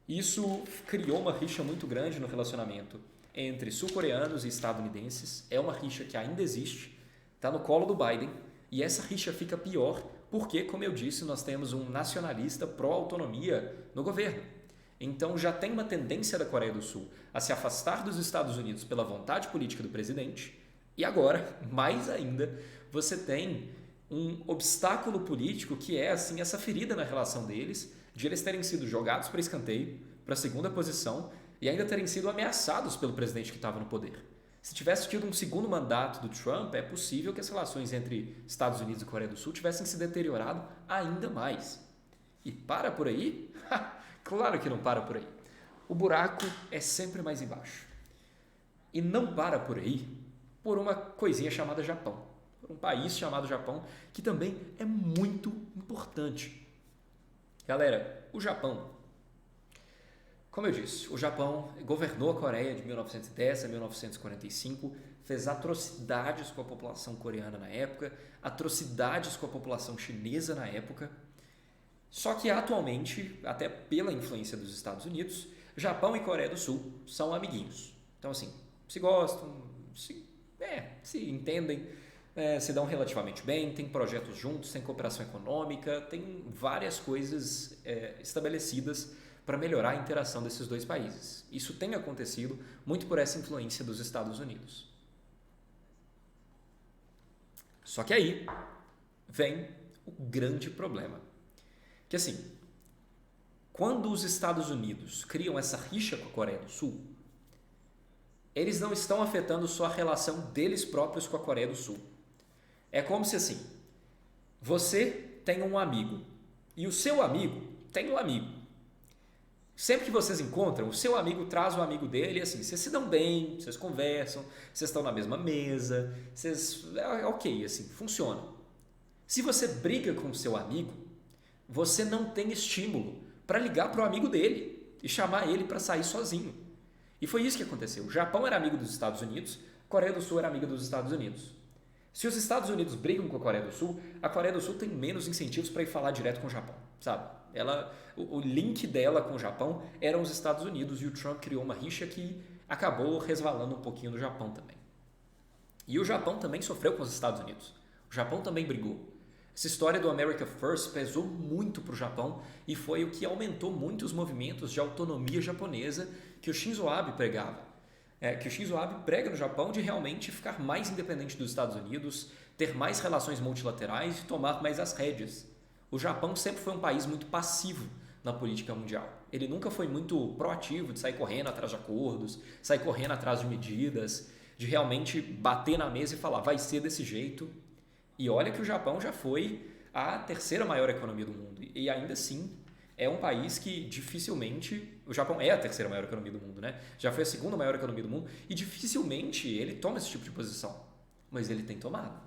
Isso criou uma rixa muito grande no relacionamento entre sul-coreanos e estadunidenses. É uma rixa que ainda existe, está no colo do Biden, e essa rixa fica pior porque, como eu disse, nós temos um nacionalista pró-autonomia no governo. Então já tem uma tendência da Coreia do Sul a se afastar dos Estados Unidos pela vontade política do presidente, e agora, mais ainda, você tem um obstáculo político que é assim essa ferida na relação deles, de eles terem sido jogados para escanteio, para a segunda posição, e ainda terem sido ameaçados pelo presidente que estava no poder. Se tivesse tido um segundo mandato do Trump, é possível que as relações entre Estados Unidos e Coreia do Sul tivessem se deteriorado ainda mais. E para por aí? Claro que não para por aí. O buraco é sempre mais embaixo. E não para por aí por uma coisinha chamada Japão. Por um país chamado Japão, que também é muito importante. Galera, o Japão, como eu disse, o Japão governou a Coreia de 1910 a 1945, fez atrocidades com a população coreana na época, atrocidades com a população chinesa na época. Só que atualmente, até pela influência dos Estados Unidos, Japão e Coreia do Sul são amiguinhos. Então assim, se gostam, se entendem, se dão relativamente bem, tem projetos juntos, tem cooperação econômica, tem várias coisas estabelecidas para melhorar a interação desses dois países. Isso tem acontecido muito por essa influência dos Estados Unidos. Só que aí vem o grande problema. Que assim, quando os Estados Unidos criam essa rixa com a Coreia do Sul, eles não estão afetando só a relação deles próprios com a Coreia do Sul. É como se assim, você tem um amigo e o seu amigo tem um amigo. Sempre que vocês encontram, o seu amigo traz o amigo dele e assim, vocês se dão bem, vocês conversam, vocês estão na mesma mesa, ok, assim, funciona. Se você briga com o seu amigo, você não tem estímulo para ligar para o amigo dele e chamar ele para sair sozinho. E foi isso que aconteceu. O Japão era amigo dos Estados Unidos, a Coreia do Sul era amiga dos Estados Unidos. Se os Estados Unidos brigam com a Coreia do Sul, a Coreia do Sul tem menos incentivos para ir falar direto com o Japão, sabe? O link dela com o Japão eram os Estados Unidos e o Trump criou uma rixa que acabou resvalando um pouquinho no Japão também. E o Japão também sofreu com os Estados Unidos. O Japão também brigou. Essa história do America First pesou muito para o Japão e foi o que aumentou muito os movimentos de autonomia japonesa que o Shinzo Abe pregava. Que o Shinzo Abe prega no Japão de realmente ficar mais independente dos Estados Unidos, ter mais relações multilaterais e tomar mais as rédeas. O Japão sempre foi um país muito passivo na política mundial. Ele nunca foi muito proativo de sair correndo atrás de acordos, sair correndo atrás de medidas, de realmente bater na mesa e falar, vai ser desse jeito. E olha que o Japão já foi a terceira maior economia do mundo. E ainda assim, é um país que dificilmente... O Japão é a terceira maior economia do mundo, né? Já foi a segunda maior economia do mundo e dificilmente ele toma esse tipo de posição. Mas ele tem tomado.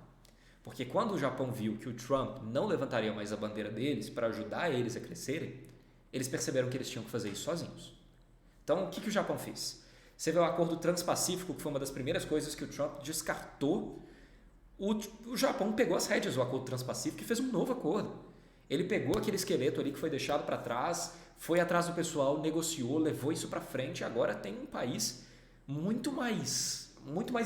Porque quando o Japão viu que o Trump não levantaria mais a bandeira deles para ajudar eles a crescerem, eles perceberam que eles tinham que fazer isso sozinhos. Então, o que o Japão fez? Você vê o Acordo Transpacífico, que foi uma das primeiras coisas que o Trump descartou. O Japão pegou as rédeas do Acordo Transpacífico e fez um novo acordo. Ele pegou aquele esqueleto ali que foi deixado para trás, foi atrás do pessoal, negociou, levou isso para frente e agora tem um país muito mais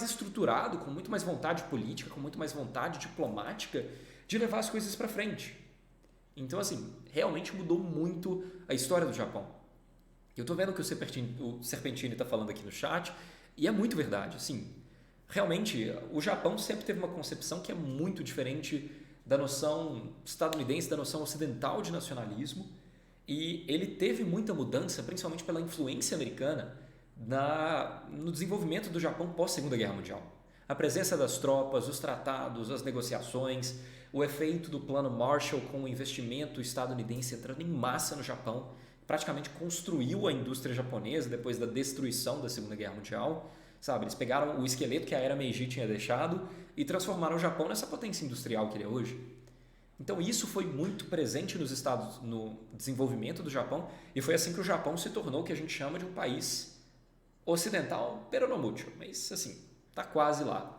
estruturado, com muito mais vontade política, com muito mais vontade diplomática de levar as coisas para frente. Então, assim, realmente mudou muito a história do Japão. Eu estou vendo que o Serpentini está falando aqui no chat e é muito verdade, assim. Realmente, o Japão sempre teve uma concepção que é muito diferente da noção estadunidense, da noção ocidental de nacionalismo, e ele teve muita mudança, principalmente pela influência americana, no desenvolvimento do Japão pós-Segunda Guerra Mundial. A presença das tropas, os tratados, as negociações, o efeito do Plano Marshall com o investimento estadunidense entrando em massa no Japão, praticamente construiu a indústria japonesa depois da destruição da Segunda Guerra Mundial. Sabe, eles pegaram o esqueleto que a era Meiji tinha deixado e transformaram o Japão nessa potência industrial que ele é hoje. Então isso foi muito presente no desenvolvimento do Japão e foi assim que o Japão se tornou o que a gente chama de um país ocidental, pero no mucho, mas assim, tá quase lá,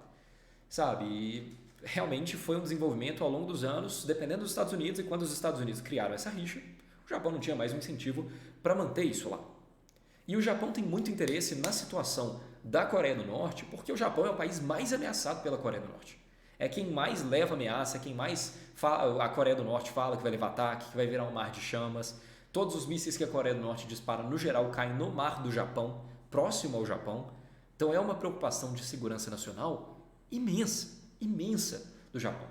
sabe? E realmente foi um desenvolvimento ao longo dos anos, dependendo dos Estados Unidos, e quando os Estados Unidos criaram essa rixa, o Japão não tinha mais um incentivo para manter isso lá. E o Japão tem muito interesse na situação da Coreia do Norte, porque o Japão é o país mais ameaçado pela Coreia do Norte. É quem mais leva ameaça, é quem mais fala, a Coreia do Norte fala que vai levar ataque, que vai virar um mar de chamas. Todos os mísseis que a Coreia do Norte dispara, no geral, caem no mar do Japão, próximo ao Japão. Então é uma preocupação de segurança nacional imensa, imensa do Japão.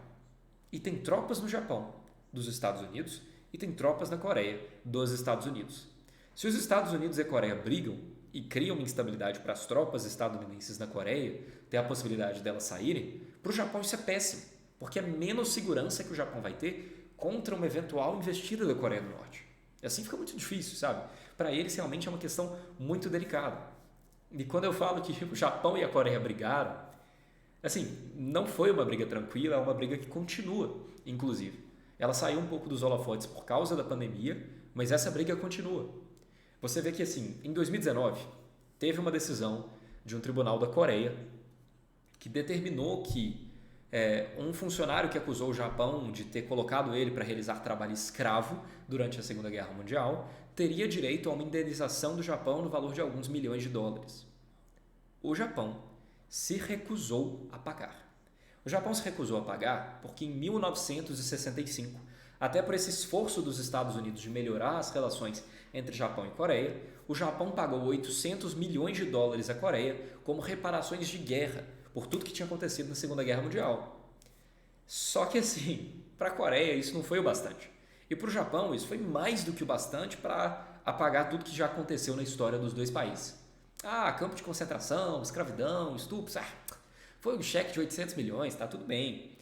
E tem tropas no Japão, dos Estados Unidos, e tem tropas na Coreia, dos Estados Unidos. Se os Estados Unidos e a Coreia brigam e criam uma instabilidade para as tropas estadunidenses na Coreia, ter a possibilidade delas saírem, para o Japão isso é péssimo, porque é menos segurança que o Japão vai ter contra uma eventual investida da Coreia do Norte. E assim fica muito difícil, sabe? Para eles realmente é uma questão muito delicada. E quando eu falo que o Japão e a Coreia brigaram, assim, não foi uma briga tranquila, é uma briga que continua, inclusive. Ela saiu um pouco dos holofotes por causa da pandemia, mas essa briga continua. Você vê que, assim, em 2019, teve uma decisão de um tribunal da Coreia que determinou que um funcionário que acusou o Japão de ter colocado ele para realizar trabalho escravo durante a Segunda Guerra Mundial teria direito a uma indenização do Japão no valor de alguns milhões de dólares. O Japão se recusou a pagar. O Japão se recusou a pagar porque em 1965, até por esse esforço dos Estados Unidos de melhorar as relações entre Japão e Coreia, o Japão pagou 800 milhões de dólares à Coreia como reparações de guerra por tudo que tinha acontecido na Segunda Guerra Mundial. Só que assim, para a Coreia isso não foi o bastante. E para o Japão isso foi mais do que o bastante para apagar tudo que já aconteceu na história dos dois países. Campo de concentração, escravidão, estupros, foi um cheque de 800 milhões, tá tudo bem.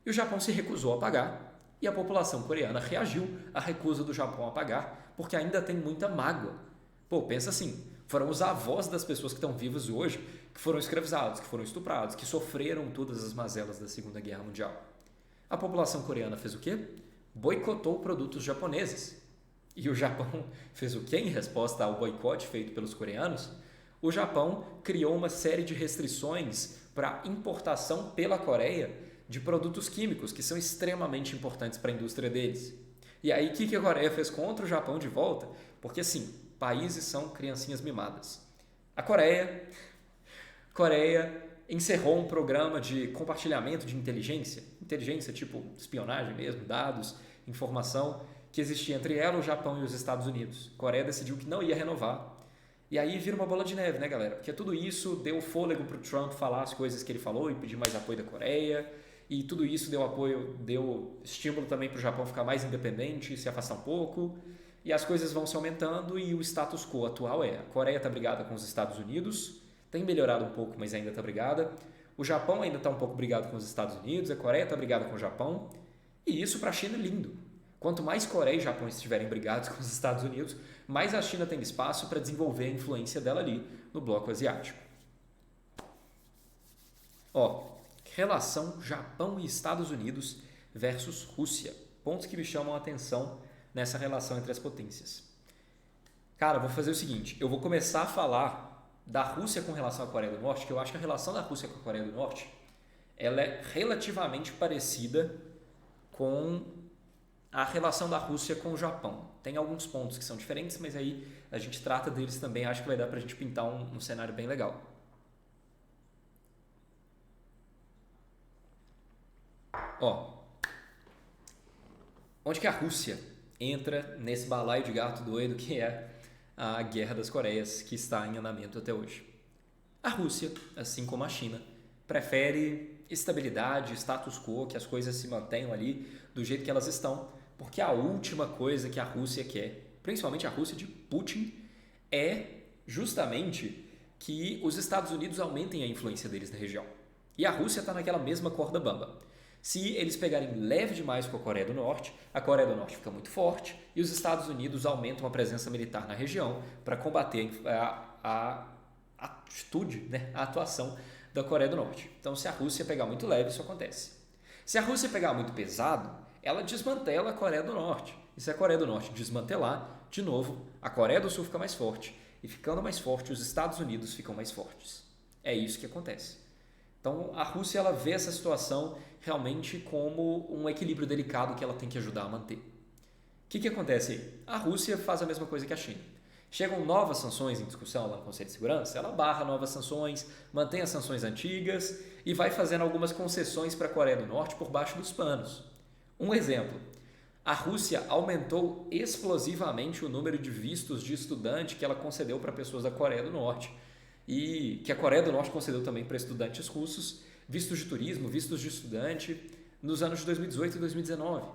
E o Japão se recusou a pagar e a população coreana reagiu à recusa do Japão a pagar porque ainda tem muita mágoa. Pô, pensa assim, foram os avós das pessoas que estão vivas hoje que foram escravizados, que foram estuprados, que sofreram todas as mazelas da Segunda Guerra Mundial. A população coreana fez o quê? Boicotou produtos japoneses. E o Japão fez o quê em resposta ao boicote feito pelos coreanos? O Japão criou uma série de restrições para importação pela Coreia de produtos químicos que são extremamente importantes para a indústria deles. E aí o que a Coreia fez contra o Japão de volta? Porque assim, países são criancinhas mimadas. A Coreia encerrou um programa de compartilhamento de inteligência tipo espionagem mesmo, dados, informação, que existia entre ela, o Japão e os Estados Unidos. A Coreia decidiu que não ia renovar. E aí vira uma bola de neve, né, galera? Porque tudo isso deu fôlego para o Trump falar as coisas que ele falou e pedir mais apoio da Coreia. E tudo isso deu estímulo também para o Japão ficar mais independente, se afastar um pouco. E as coisas vão se aumentando e o status quo atual a Coreia está brigada com os Estados Unidos, tem melhorado um pouco, mas ainda está brigada. O Japão ainda está um pouco brigado com os Estados Unidos, a Coreia está brigada com o Japão. E isso para a China é lindo. Quanto mais Coreia e Japão estiverem brigados com os Estados Unidos, mais a China tem espaço para desenvolver a influência dela ali no bloco asiático. Relação Japão e Estados Unidos versus Rússia. Pontos que me chamam a atenção nessa relação entre as potências. Cara, vou fazer o seguinte, eu vou começar a falar da Rússia com relação à Coreia do Norte, que eu acho que a relação da Rússia com a Coreia do Norte ela é relativamente parecida com a relação da Rússia com o Japão. Tem alguns pontos que são diferentes, mas aí a gente trata deles também, acho que vai dar pra gente pintar um cenário bem legal. Onde que a Rússia entra nesse balaio de gato doido que é a Guerra das Coreias, que está em andamento até hoje? A Rússia, assim como a China, prefere estabilidade, status quo, que as coisas se mantenham ali do jeito que elas estão, porque a última coisa que a Rússia quer, principalmente a Rússia de Putin, é justamente que os Estados Unidos aumentem a influência deles na região. E a Rússia está naquela mesma corda bamba. Se eles pegarem leve demais com a Coreia do Norte fica muito forte e os Estados Unidos aumentam a presença militar na região para combater a atitude, né, a atuação da Coreia do Norte. Então, se a Rússia pegar muito leve, isso acontece. Se a Rússia pegar muito pesado, ela desmantela a Coreia do Norte. E se a Coreia do Norte desmantelar, de novo, a Coreia do Sul fica mais forte. E ficando mais forte, os Estados Unidos ficam mais fortes. É isso que acontece. Então, a Rússia ela vê essa situação realmente como um equilíbrio delicado que ela tem que ajudar a manter. O que acontece aí? A Rússia faz a mesma coisa que a China. Chegam novas sanções em discussão lá no Conselho de Segurança, ela barra novas sanções, mantém as sanções antigas e vai fazendo algumas concessões para a Coreia do Norte por baixo dos panos. Um exemplo, a Rússia aumentou explosivamente o número de vistos de estudante que ela concedeu para pessoas da Coreia do Norte e que a Coreia do Norte concedeu também para estudantes russos, vistos de turismo, vistos de estudante, nos anos de 2018 e 2019.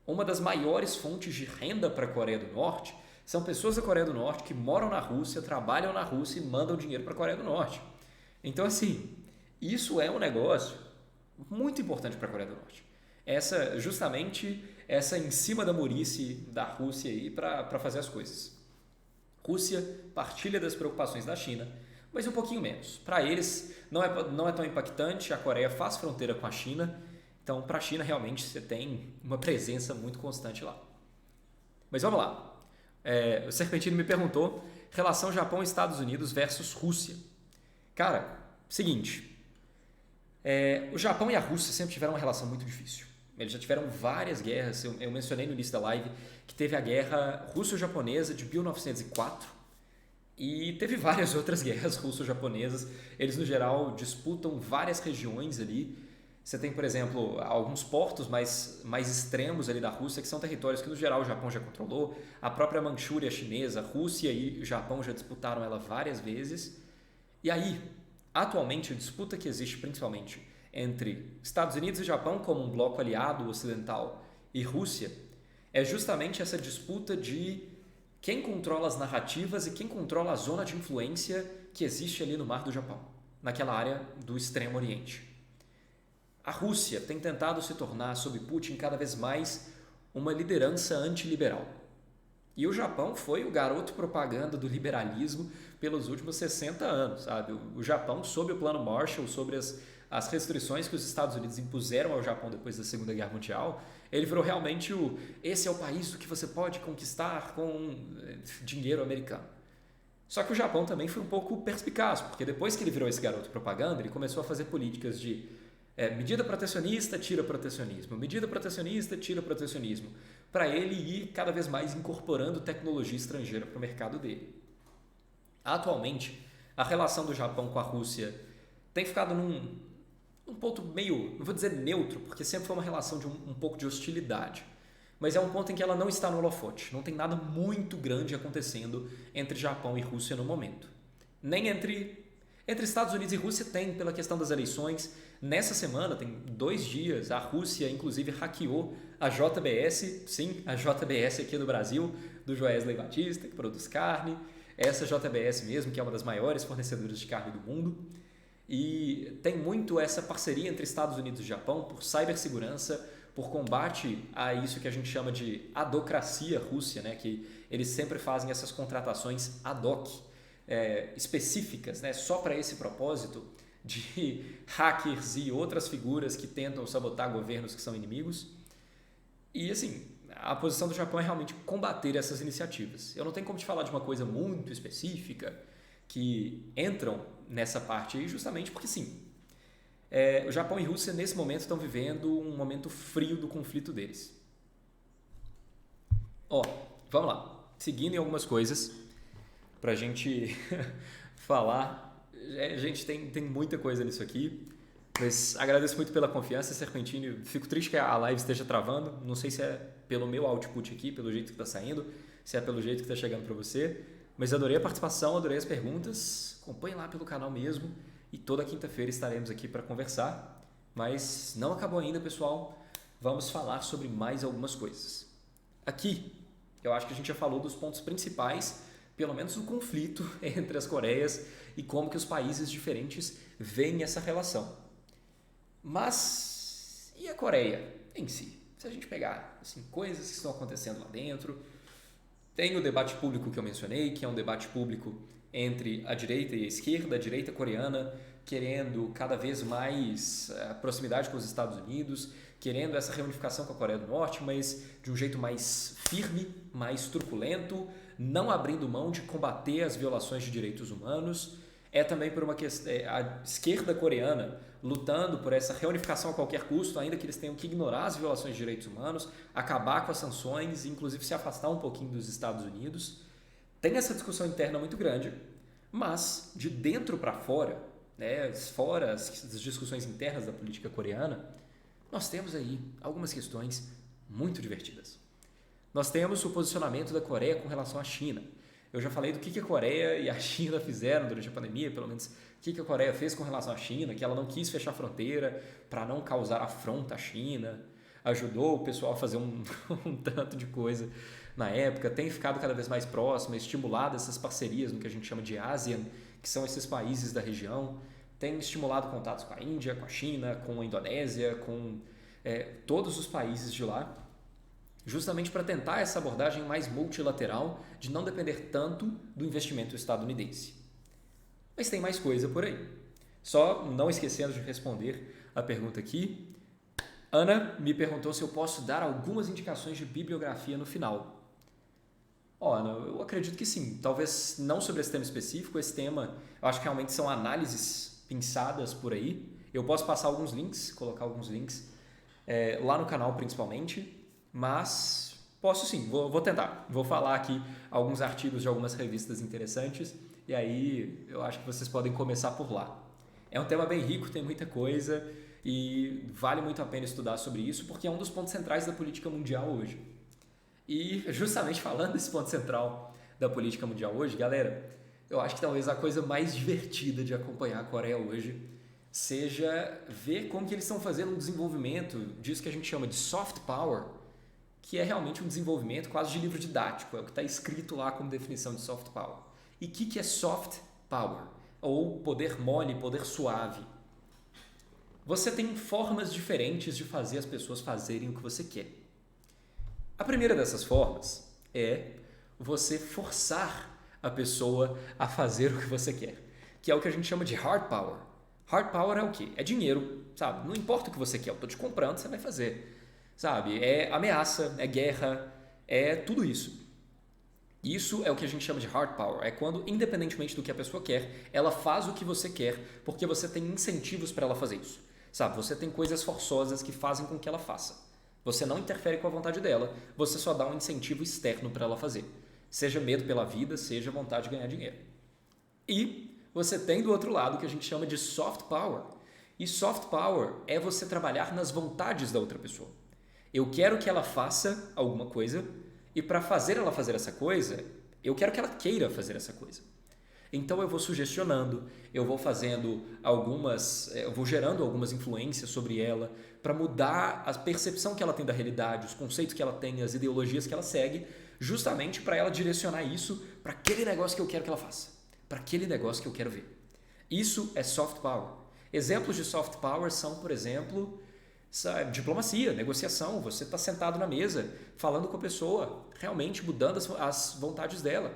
Uma das maiores fontes de renda para a Coreia do Norte são pessoas da Coreia do Norte que moram na Rússia, trabalham na Rússia e mandam dinheiro para a Coreia do Norte. Então, assim, isso é um negócio muito importante para a Coreia do Norte. Justamente essa em cima da murice da Rússia aí para fazer as coisas. Rússia partilha das preocupações da China, mas um pouquinho menos. Para eles não é tão impactante, a Coreia faz fronteira com a China, então para a China realmente você tem uma presença muito constante lá. Mas vamos lá, o Serpentino me perguntou, relação Japão e Estados Unidos versus Rússia. Cara, seguinte, o Japão e a Rússia sempre tiveram uma relação muito difícil. Eles já tiveram várias guerras, eu mencionei no início da live que teve a guerra russo-japonesa de 1904 e teve várias outras guerras russo-japonesas. Eles, no geral, disputam várias regiões ali. Você tem, por exemplo, alguns portos mais extremos ali da Rússia, que são territórios que, no geral, o Japão já controlou. A própria Manchúria chinesa, Rússia e Japão já disputaram ela várias vezes. E aí, atualmente, a disputa que existe principalmente entre Estados Unidos e Japão como um bloco aliado ocidental e Rússia é justamente essa disputa de quem controla as narrativas e quem controla a zona de influência que existe ali no Mar do Japão, naquela área do Extremo Oriente. A Rússia tem tentado se tornar, sob Putin, cada vez mais uma liderança antiliberal. E o Japão foi o garoto propaganda do liberalismo pelos últimos 60 anos. Sabe? O Japão, sob o Plano Marshall, sobre as restrições que os Estados Unidos impuseram ao Japão depois da Segunda Guerra Mundial, ele virou realmente esse é o país que você pode conquistar com dinheiro americano. Só que o Japão também foi um pouco perspicaz, porque depois que ele virou esse garoto propaganda, ele começou a fazer políticas de medida protecionista, tira protecionismo, medida protecionista, tira protecionismo, para ele ir cada vez mais incorporando tecnologia estrangeira para o mercado dele. Atualmente, a relação do Japão com a Rússia tem ficado num ponto meio, não vou dizer neutro, porque sempre foi uma relação de um pouco de hostilidade. Mas é um ponto em que ela não está no holofote. Não tem nada muito grande acontecendo entre Japão e Rússia no momento. Nem entre Estados Unidos e Rússia tem, pela questão das eleições. Nessa semana, tem 2 dias, a Rússia inclusive hackeou a JBS, sim, a JBS aqui do Brasil, do Joesley Batista, que produz carne. Essa JBS mesmo, que é uma das maiores fornecedoras de carne do mundo. E tem muito essa parceria entre Estados Unidos e Japão por cibersegurança, por combate a isso que a gente chama de adocracia russa, né? Que eles sempre fazem essas contratações ad hoc, específicas, né? Só para esse propósito de hackers e outras figuras que tentam sabotar governos que são inimigos. E assim, a posição do Japão é realmente combater essas iniciativas. Eu não tenho como te falar de uma coisa muito específica que entram nessa parte aí, justamente porque sim, o Japão e Rússia nesse momento estão vivendo um momento frio do conflito deles. Vamos lá. Seguindo em algumas coisas para a gente falar. Gente, tem muita coisa nisso aqui, mas agradeço muito pela confiança, Serpentini. Fico triste que a live esteja travando. Não sei se é pelo meu output aqui, pelo jeito que está saindo, se é pelo jeito que está chegando para você, mas adorei a participação, adorei as perguntas. Acompanhe lá pelo canal mesmo. E toda quinta-feira estaremos aqui para conversar. Mas não acabou ainda, pessoal. Vamos falar sobre mais algumas coisas. Aqui, eu acho que a gente já falou dos pontos principais, pelo menos do conflito entre as Coreias e como que os países diferentes veem essa relação. Mas e a Coreia em si? Se a gente pegar assim, coisas que estão acontecendo lá dentro, tem o debate público que eu mencionei, que é um debate público entre a direita e a esquerda, a direita coreana querendo cada vez mais proximidade com os Estados Unidos, querendo essa reunificação com a Coreia do Norte, mas de um jeito mais firme, mais truculento, não abrindo mão de combater as violações de direitos humanos. É também por uma questão, a esquerda coreana lutando por essa reunificação a qualquer custo, ainda que eles tenham que ignorar as violações de direitos humanos, acabar com as sanções, inclusive se afastar um pouquinho dos Estados Unidos. Tem essa discussão interna muito grande, mas de dentro para fora, né, fora as discussões internas da política coreana, nós temos aí algumas questões muito divertidas. Nós temos o posicionamento da Coreia com relação à China. Eu já falei do que a Coreia e a China fizeram durante a pandemia, pelo menos o que a Coreia fez com relação à China, que ela não quis fechar a fronteira para não causar afronta à China, ajudou o pessoal a fazer um tanto de coisa na época, tem ficado cada vez mais próxima, estimulado essas parcerias no que a gente chama de ASEAN, que são esses países da região, tem estimulado contatos com a Índia, com a China, com a Indonésia, com todos os países de lá, justamente para tentar essa abordagem mais multilateral de não depender tanto do investimento estadunidense. Mas tem mais coisa por aí. Só não esquecendo de responder a pergunta aqui, Ana me perguntou se eu posso dar algumas indicações de bibliografia no final. Ana, eu acredito que sim. Talvez não sobre esse tema específico. Esse tema, eu acho que realmente são análises pensadas por aí. Eu posso passar alguns links, colocar alguns links lá no canal principalmente, mas posso sim, vou tentar. Vou falar aqui alguns artigos de algumas revistas interessantes e aí eu acho que vocês podem começar por lá. É um tema bem rico, tem muita coisa e vale muito a pena estudar sobre isso porque é um dos pontos centrais da política mundial hoje. E justamente falando desse ponto central da política mundial hoje, galera, eu acho que talvez a coisa mais divertida de acompanhar a Coreia hoje seja ver como que eles estão fazendo um desenvolvimento disso que a gente chama de soft power, que é realmente um desenvolvimento quase de livro didático, é o que está escrito lá como definição de soft power. E o que é soft power? Ou poder mole, poder suave? Você tem formas diferentes de fazer as pessoas fazerem o que você quer. A primeira dessas formas é você forçar a pessoa a fazer o que você quer, que é o que a gente chama de hard power. Hard power é o quê? É dinheiro, sabe? Não importa o que você quer, eu estou te comprando, você vai fazer. Sabe? É ameaça, é guerra, é tudo isso. Isso é o que a gente chama de hard power. É quando, independentemente do que a pessoa quer, ela faz o que você quer porque você tem incentivos para ela fazer isso. Sabe? Você tem coisas forçosas que fazem com que ela faça. Você não interfere com a vontade dela, você só dá um incentivo externo para ela fazer. Seja medo pela vida, seja vontade de ganhar dinheiro. E você tem do outro lado o que a gente chama de soft power. E soft power é você trabalhar nas vontades da outra pessoa. Eu quero que ela faça alguma coisa e para fazer ela fazer essa coisa, eu quero que ela queira fazer essa coisa. Então eu vou sugestionando, eu vou eu vou gerando algumas influências sobre ela para mudar a percepção que ela tem da realidade, os conceitos que ela tem, as ideologias que ela segue, justamente para ela direcionar isso para aquele negócio que eu quero que ela faça, para aquele negócio que eu quero ver. Isso é soft power. Exemplos de soft power são, por exemplo, diplomacia, negociação. Você está sentado na mesa, falando com a pessoa, realmente mudando as vontades dela.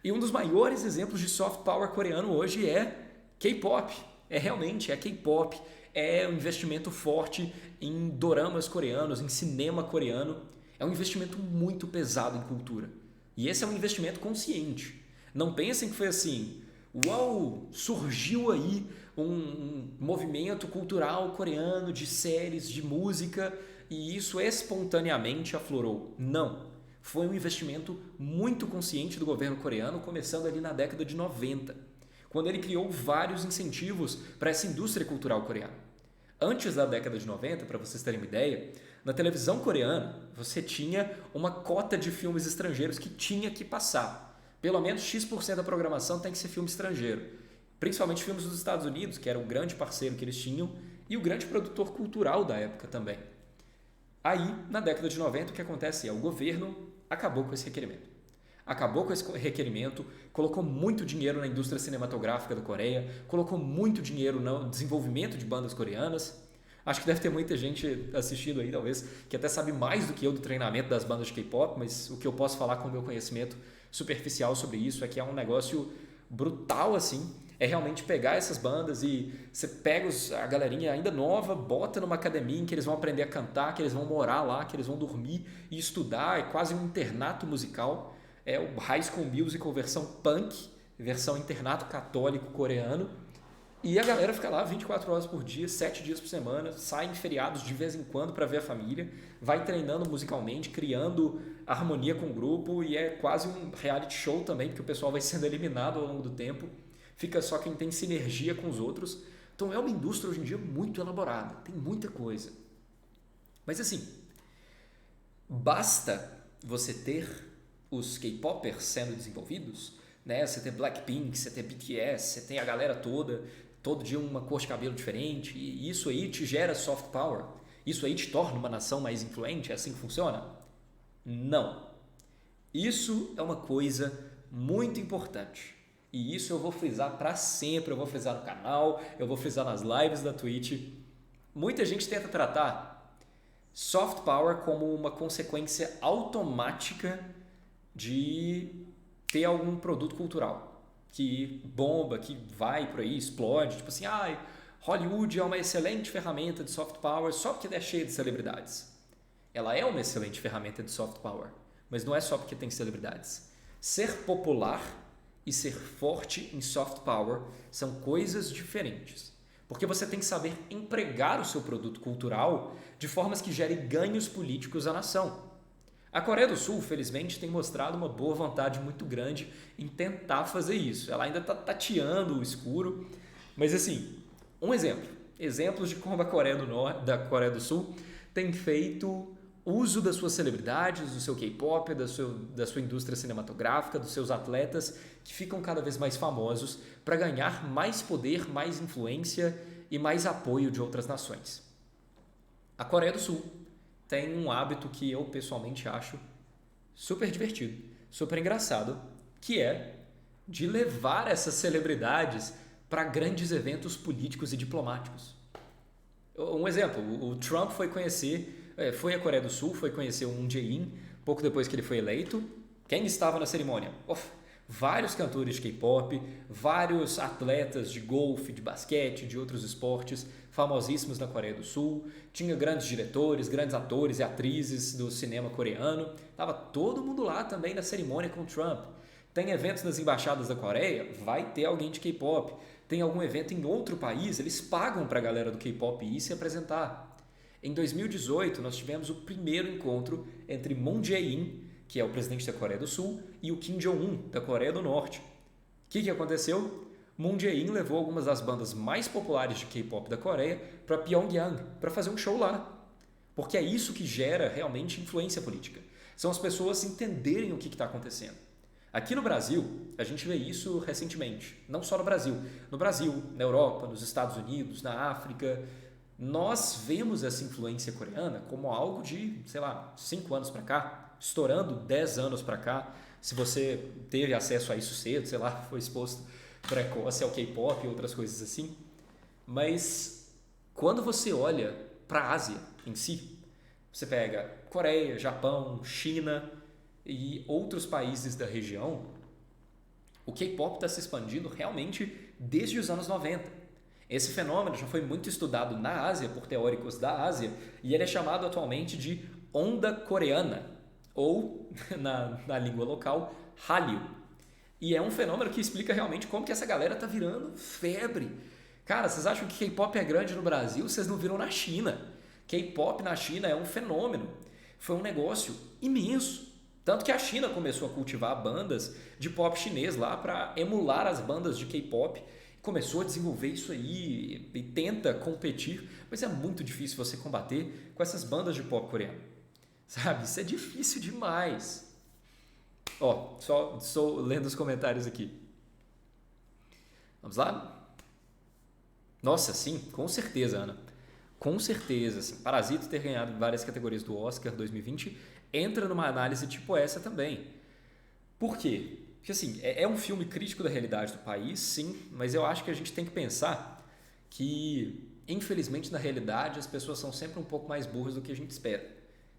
E um dos maiores exemplos de soft power coreano hoje é K-pop. É K-pop, é um investimento forte em doramas coreanos, em cinema coreano. É um investimento muito pesado em cultura. E esse é um investimento consciente. Não pensem que foi assim, uau, surgiu aí um movimento cultural coreano de séries, de música e isso espontaneamente aflorou. Não. Foi um investimento muito consciente do governo coreano, começando ali na década de 90, quando ele criou vários incentivos para essa indústria cultural coreana. Antes da década de 90, para vocês terem uma ideia, na televisão coreana você tinha uma cota de filmes estrangeiros que tinha que passar. Pelo menos X% da programação tem que ser filme estrangeiro. Principalmente filmes dos Estados Unidos, que era o grande parceiro que eles tinham e o grande produtor cultural da época também. Aí, na década de 90, o que acontece é o governo acabou com esse requerimento. Acabou com esse requerimento, colocou muito dinheiro na indústria cinematográfica da Coreia, colocou muito dinheiro no desenvolvimento de bandas coreanas. Acho que deve ter muita gente assistindo aí, talvez, que até sabe mais do que eu do treinamento das bandas de K-pop, mas o que eu posso falar com o meu conhecimento superficial sobre isso é que é um negócio brutal, assim. É realmente pegar essas bandas e você pega a galerinha ainda nova, bota numa academia em que eles vão aprender a cantar, que eles vão morar lá, que eles vão dormir e estudar. É quase um internato musical. É o High School Musical versão punk, versão internato católico coreano. E a galera fica lá 24 horas por dia, 7 dias por semana, sai em feriados de vez em quando para ver a família, vai treinando musicalmente, criando harmonia com o grupo e é quase um reality show também, porque o pessoal vai sendo eliminado ao longo do tempo. Fica só quem tem sinergia com os outros. Então é uma indústria hoje em dia muito elaborada, tem muita coisa. Mas assim, basta você ter os K-popers sendo desenvolvidos, né? Você tem Blackpink, você tem BTS, você tem a galera toda, todo dia uma cor de cabelo diferente, e isso aí te gera soft power. Isso aí te torna uma nação mais influente, é assim que funciona? Não. Isso é uma coisa muito importante. E isso eu vou frisar para sempre, eu vou frisar no canal, eu vou frisar nas lives da Twitch. Muita gente tenta tratar soft power como uma consequência automática de ter algum produto cultural que bomba, que vai por aí, explode. Tipo assim, Hollywood é uma excelente ferramenta de soft power só porque é cheia de celebridades. Ela é uma excelente ferramenta de soft power, mas não é só porque tem celebridades. Ser popular e ser forte em soft power são coisas diferentes. Porque você tem que saber empregar o seu produto cultural de formas que gerem ganhos políticos à nação. A Coreia do Sul, felizmente, tem mostrado uma boa vontade muito grande em tentar fazer isso. Ela ainda está tateando o escuro. Mas assim, um exemplo. Exemplos de como a Coreia do Sul tem feito uso das suas celebridades, do seu K-pop, da sua indústria cinematográfica, dos seus atletas, que ficam cada vez mais famosos para ganhar mais poder, mais influência e mais apoio de outras nações. A Coreia do Sul tem um hábito que eu pessoalmente acho super divertido, super engraçado, que é de levar essas celebridades para grandes eventos políticos e diplomáticos. Um exemplo, o Trump foi à Coreia do Sul, foi conhecer o Moon Jae-in, pouco depois que ele foi eleito. Quem estava na cerimônia? Vários cantores de K-pop, vários atletas de golfe, de basquete, de outros esportes famosíssimos na Coreia do Sul. Tinha grandes diretores, grandes atores e atrizes do cinema coreano. Estava todo mundo lá também na cerimônia com o Trump. Tem eventos nas embaixadas da Coreia? Vai ter alguém de K-pop. Tem algum evento em outro país? Eles pagam para a galera do K-pop ir se apresentar. Em 2018, nós tivemos o primeiro encontro entre Moon Jae-in, que é o presidente da Coreia do Sul, e o Kim Jong-un, da Coreia do Norte. O que aconteceu? Moon Jae-in levou algumas das bandas mais populares de K-pop da Coreia para Pyongyang para fazer um show lá. Porque é isso que gera realmente influência política. São as pessoas entenderem o que está acontecendo. Aqui no Brasil, a gente vê isso recentemente. Não só no Brasil. No Brasil, na Europa, nos Estados Unidos, na África. Nós vemos essa influência coreana como algo de, 5 anos para cá, estourando 10 anos para cá. Se você teve acesso a isso cedo, foi exposto precoce ao K-pop e outras coisas assim. Mas quando você olha para a Ásia em si, você pega Coreia, Japão, China e outros países da região, o K-pop está se expandindo realmente desde os anos 90. Esse fenômeno já foi muito estudado na Ásia por teóricos da Ásia e ele é chamado atualmente de onda coreana, ou na língua local, Hallyu. E é um fenômeno que explica realmente como que essa galera tá virando febre. Cara, vocês acham que K-pop é grande no Brasil? Vocês não viram na China. K-pop na China é um fenômeno. Foi um negócio imenso. Tanto que a China começou a cultivar bandas de pop chinês lá para emular as bandas de K-pop. Começou a desenvolver isso aí e tenta competir, mas é muito difícil você combater com essas bandas de pop coreano. Sabe? Isso é difícil demais. Só estou lendo os comentários aqui. Vamos lá? Nossa, sim, com certeza, Ana. Com certeza, assim, Parasita ter ganhado várias categorias do Oscar 2020 entra numa análise tipo essa também. Por quê? Porque, assim, é um filme crítico da realidade do país, sim, mas eu acho que a gente tem que pensar que, infelizmente, na realidade, as pessoas são sempre um pouco mais burras do que a gente espera.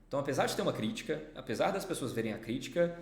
Então, apesar de ter uma crítica, apesar das pessoas verem a crítica,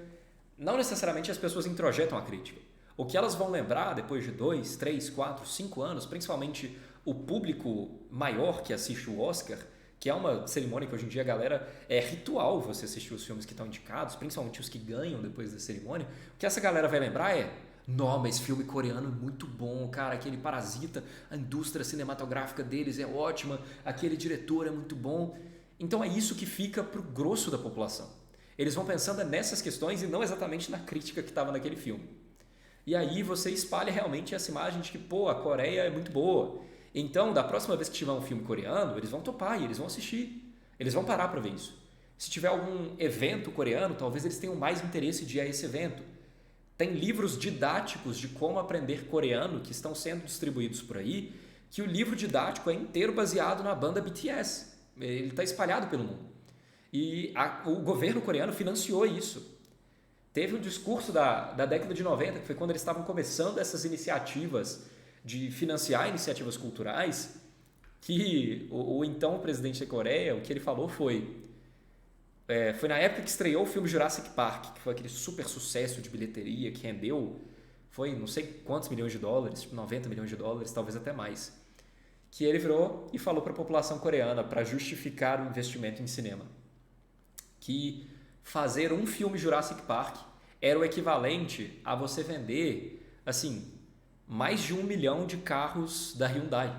não necessariamente as pessoas introjetam a crítica. O que elas vão lembrar depois de 2, 3, 4, 5 anos, principalmente o público maior que assiste o Oscar, que é uma cerimônia que hoje em dia a galera é ritual você assistir os filmes que estão indicados, principalmente os que ganham depois da cerimônia. O que essa galera vai lembrar é: não, mas filme coreano é muito bom, cara, aquele Parasita, a indústria cinematográfica deles é ótima, aquele diretor é muito bom. Então é isso que fica pro grosso da população. Eles vão pensando nessas questões e não exatamente na crítica que estava naquele filme. E aí você espalha realmente essa imagem de que, a Coreia é muito boa. Então, da próxima vez que tiver um filme coreano, eles vão topar e eles vão assistir. Eles vão parar para ver isso. Se tiver algum evento coreano, talvez eles tenham mais interesse de ir a esse evento. Tem livros didáticos de como aprender coreano que estão sendo distribuídos por aí, que o livro didático é inteiro baseado na banda BTS. Ele está espalhado pelo mundo. E o governo coreano financiou isso. Teve um discurso da década de 90, que foi quando eles estavam começando essas iniciativas de financiar iniciativas culturais, que o então presidente da Coreia, o que ele falou foi na época que estreou o filme Jurassic Park, que foi aquele super sucesso de bilheteria que rendeu, foi não sei quantos milhões de dólares, tipo 90 milhões de dólares, talvez até mais, que ele virou e falou para a população coreana para justificar o investimento em cinema, que fazer um filme Jurassic Park era o equivalente a você vender, assim, mais de 1 milhão de carros da Hyundai.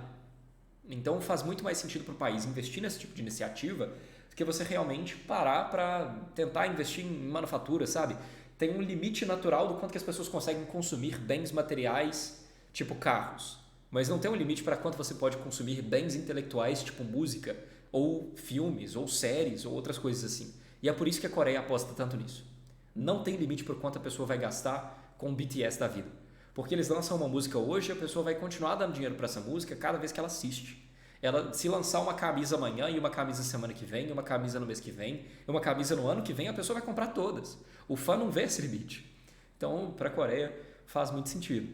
Então faz muito mais sentido para o país investir nesse tipo de iniciativa do que você realmente parar para tentar investir em manufatura, sabe? Tem um limite natural do quanto que as pessoas conseguem consumir bens materiais, tipo carros. Mas não tem um limite para quanto você pode consumir bens intelectuais, tipo música, ou filmes, ou séries, ou outras coisas assim. E é por isso que a Coreia aposta tanto nisso. Não tem limite por quanto a pessoa vai gastar com o BTS da vida. Porque eles lançam uma música hoje e a pessoa vai continuar dando dinheiro para essa música cada vez que ela assiste. Ela, se lançar uma camisa amanhã e uma camisa semana que vem, e uma camisa no mês que vem, e uma camisa no ano que vem, a pessoa vai comprar todas. O fã não vê esse limite. Então, para a Coreia, faz muito sentido.